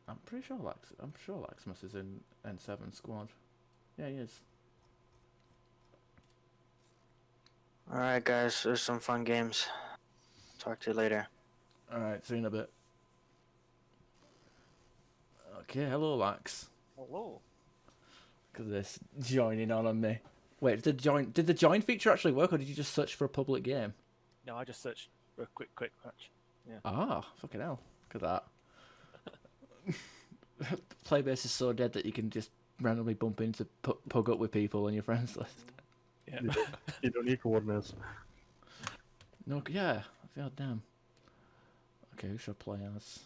I'm sure Laximus is in N7 squad. Yeah, he is. Alright, guys, there's some fun games. Talk to you later. Alright, see you in a bit. Okay, hello Lax. Hello. Look at this joining on me. Wait, did the join feature actually work, or did you just search for a public game? No, I just searched for a quick match. Yeah. Ah, fucking hell. Look at that. Playbase is so dead that you can just randomly bump into pug up with people on your friends list. Yeah. You don't need coordinates. No, yeah. God damn. Okay, who should I play as?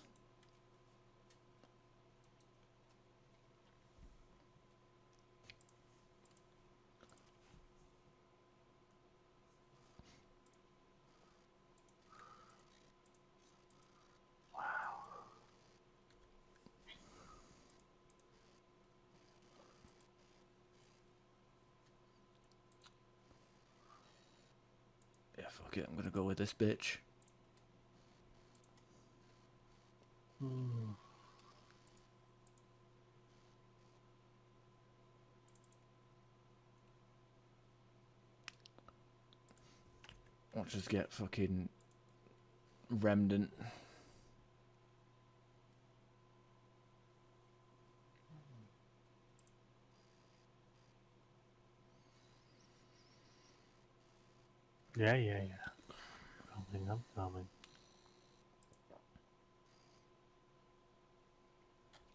Yeah, fuck it. I'm gonna go with this bitch. Watch us get fucking Remnant. Yeah. I'm coming.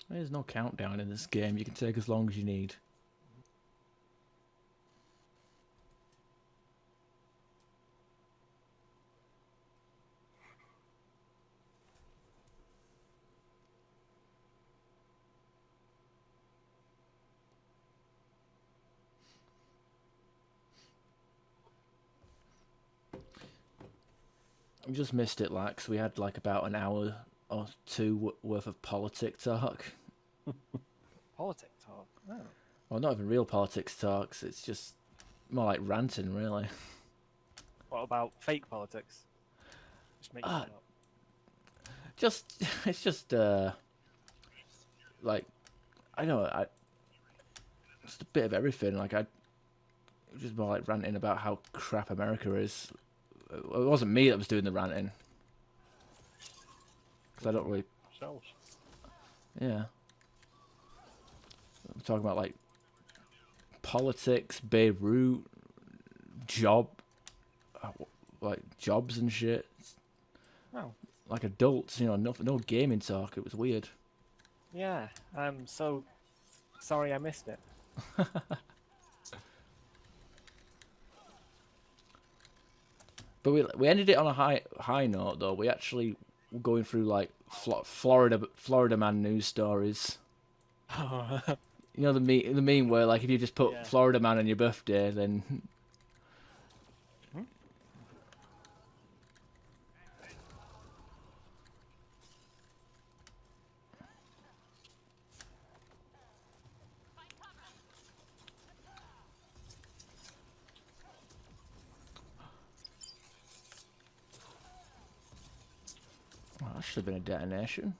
There's no countdown in this game. You can take as long as you need. We just missed it, Lax. We had like about an hour or two worth of politic talk. Politics talk. Oh. Well, not even real politics talks. It's just more like ranting, really. What about fake politics? Just make Ah. it up. It's just like I know I just a bit of everything. Like it was just more like ranting about how crap America is. It wasn't me that was doing the ranting because I don't really. Ourselves. Yeah. I'm talking about like politics, Beirut, like jobs and shit. Oh. Like adults, you know, no gaming talk. It was weird. Yeah. I'm so sorry I missed it. But we ended it on a high note though. We actually were going through like Florida man news stories. You know the meme where like if you just put Yeah. Florida man on your birthday, then well, that should have been a detonation.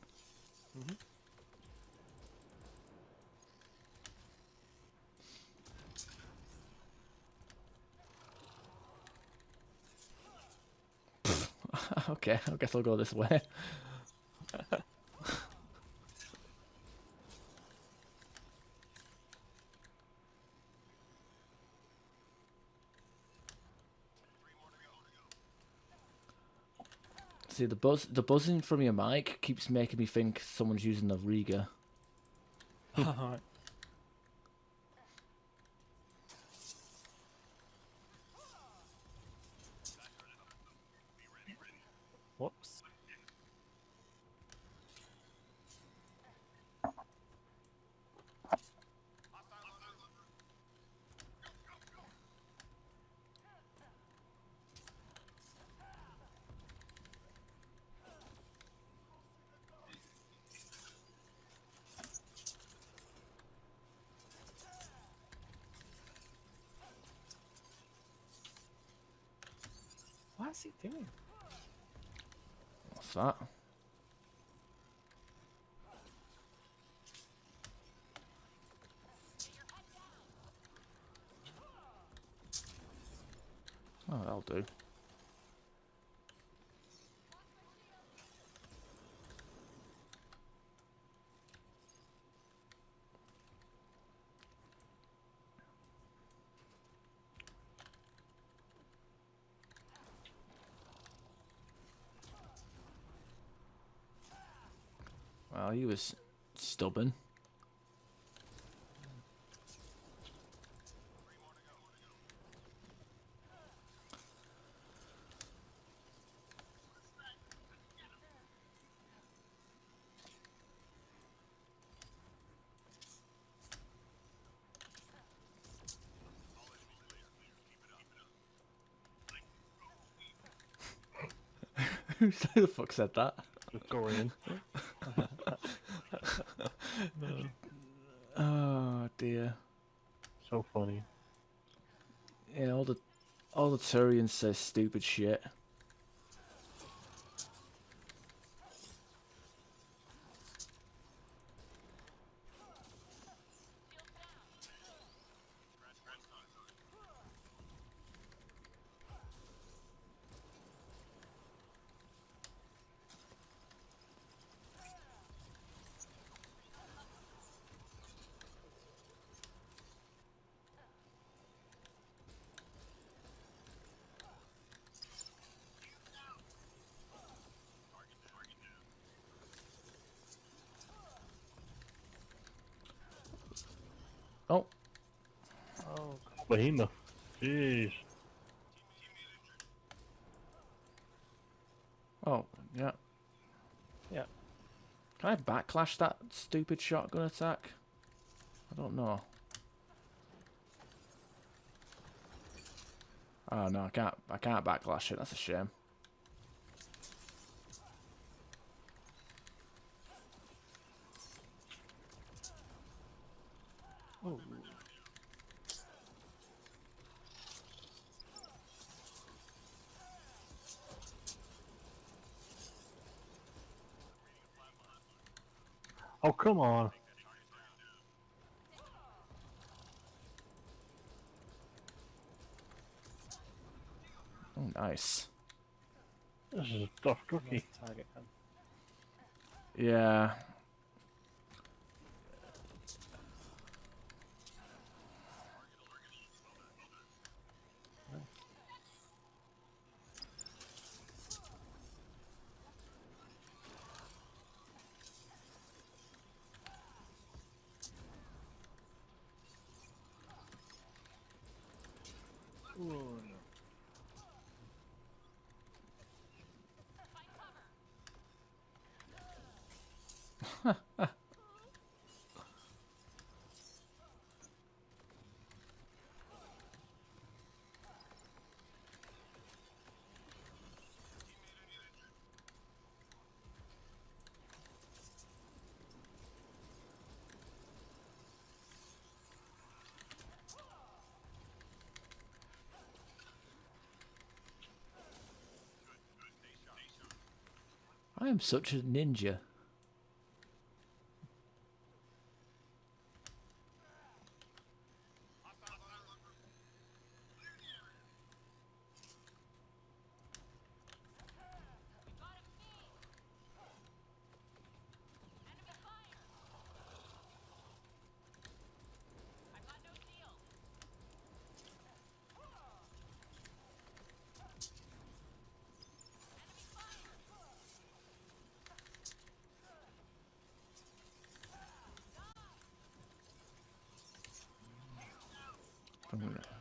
Okay, I guess I'll go this way. See the buzzing from your mic keeps making me think someone's using the Riga. Whoops. What is he doing? What's that? Oh, that'll do. Well, he was stubborn. Who the fuck said that? Korean. Oh dear. So funny. Yeah, all the Turians say stupid shit. behemoth. Jeez. Oh, yeah. Yeah. Can I backlash that stupid shotgun attack? I don't know. Oh no, I can't backlash it. That's a shame. Oh. Oh, come on. Oh, nice. This is a tough Nice cookie. target gun. Yeah. Ooh, no. I am such a ninja. I'm gonna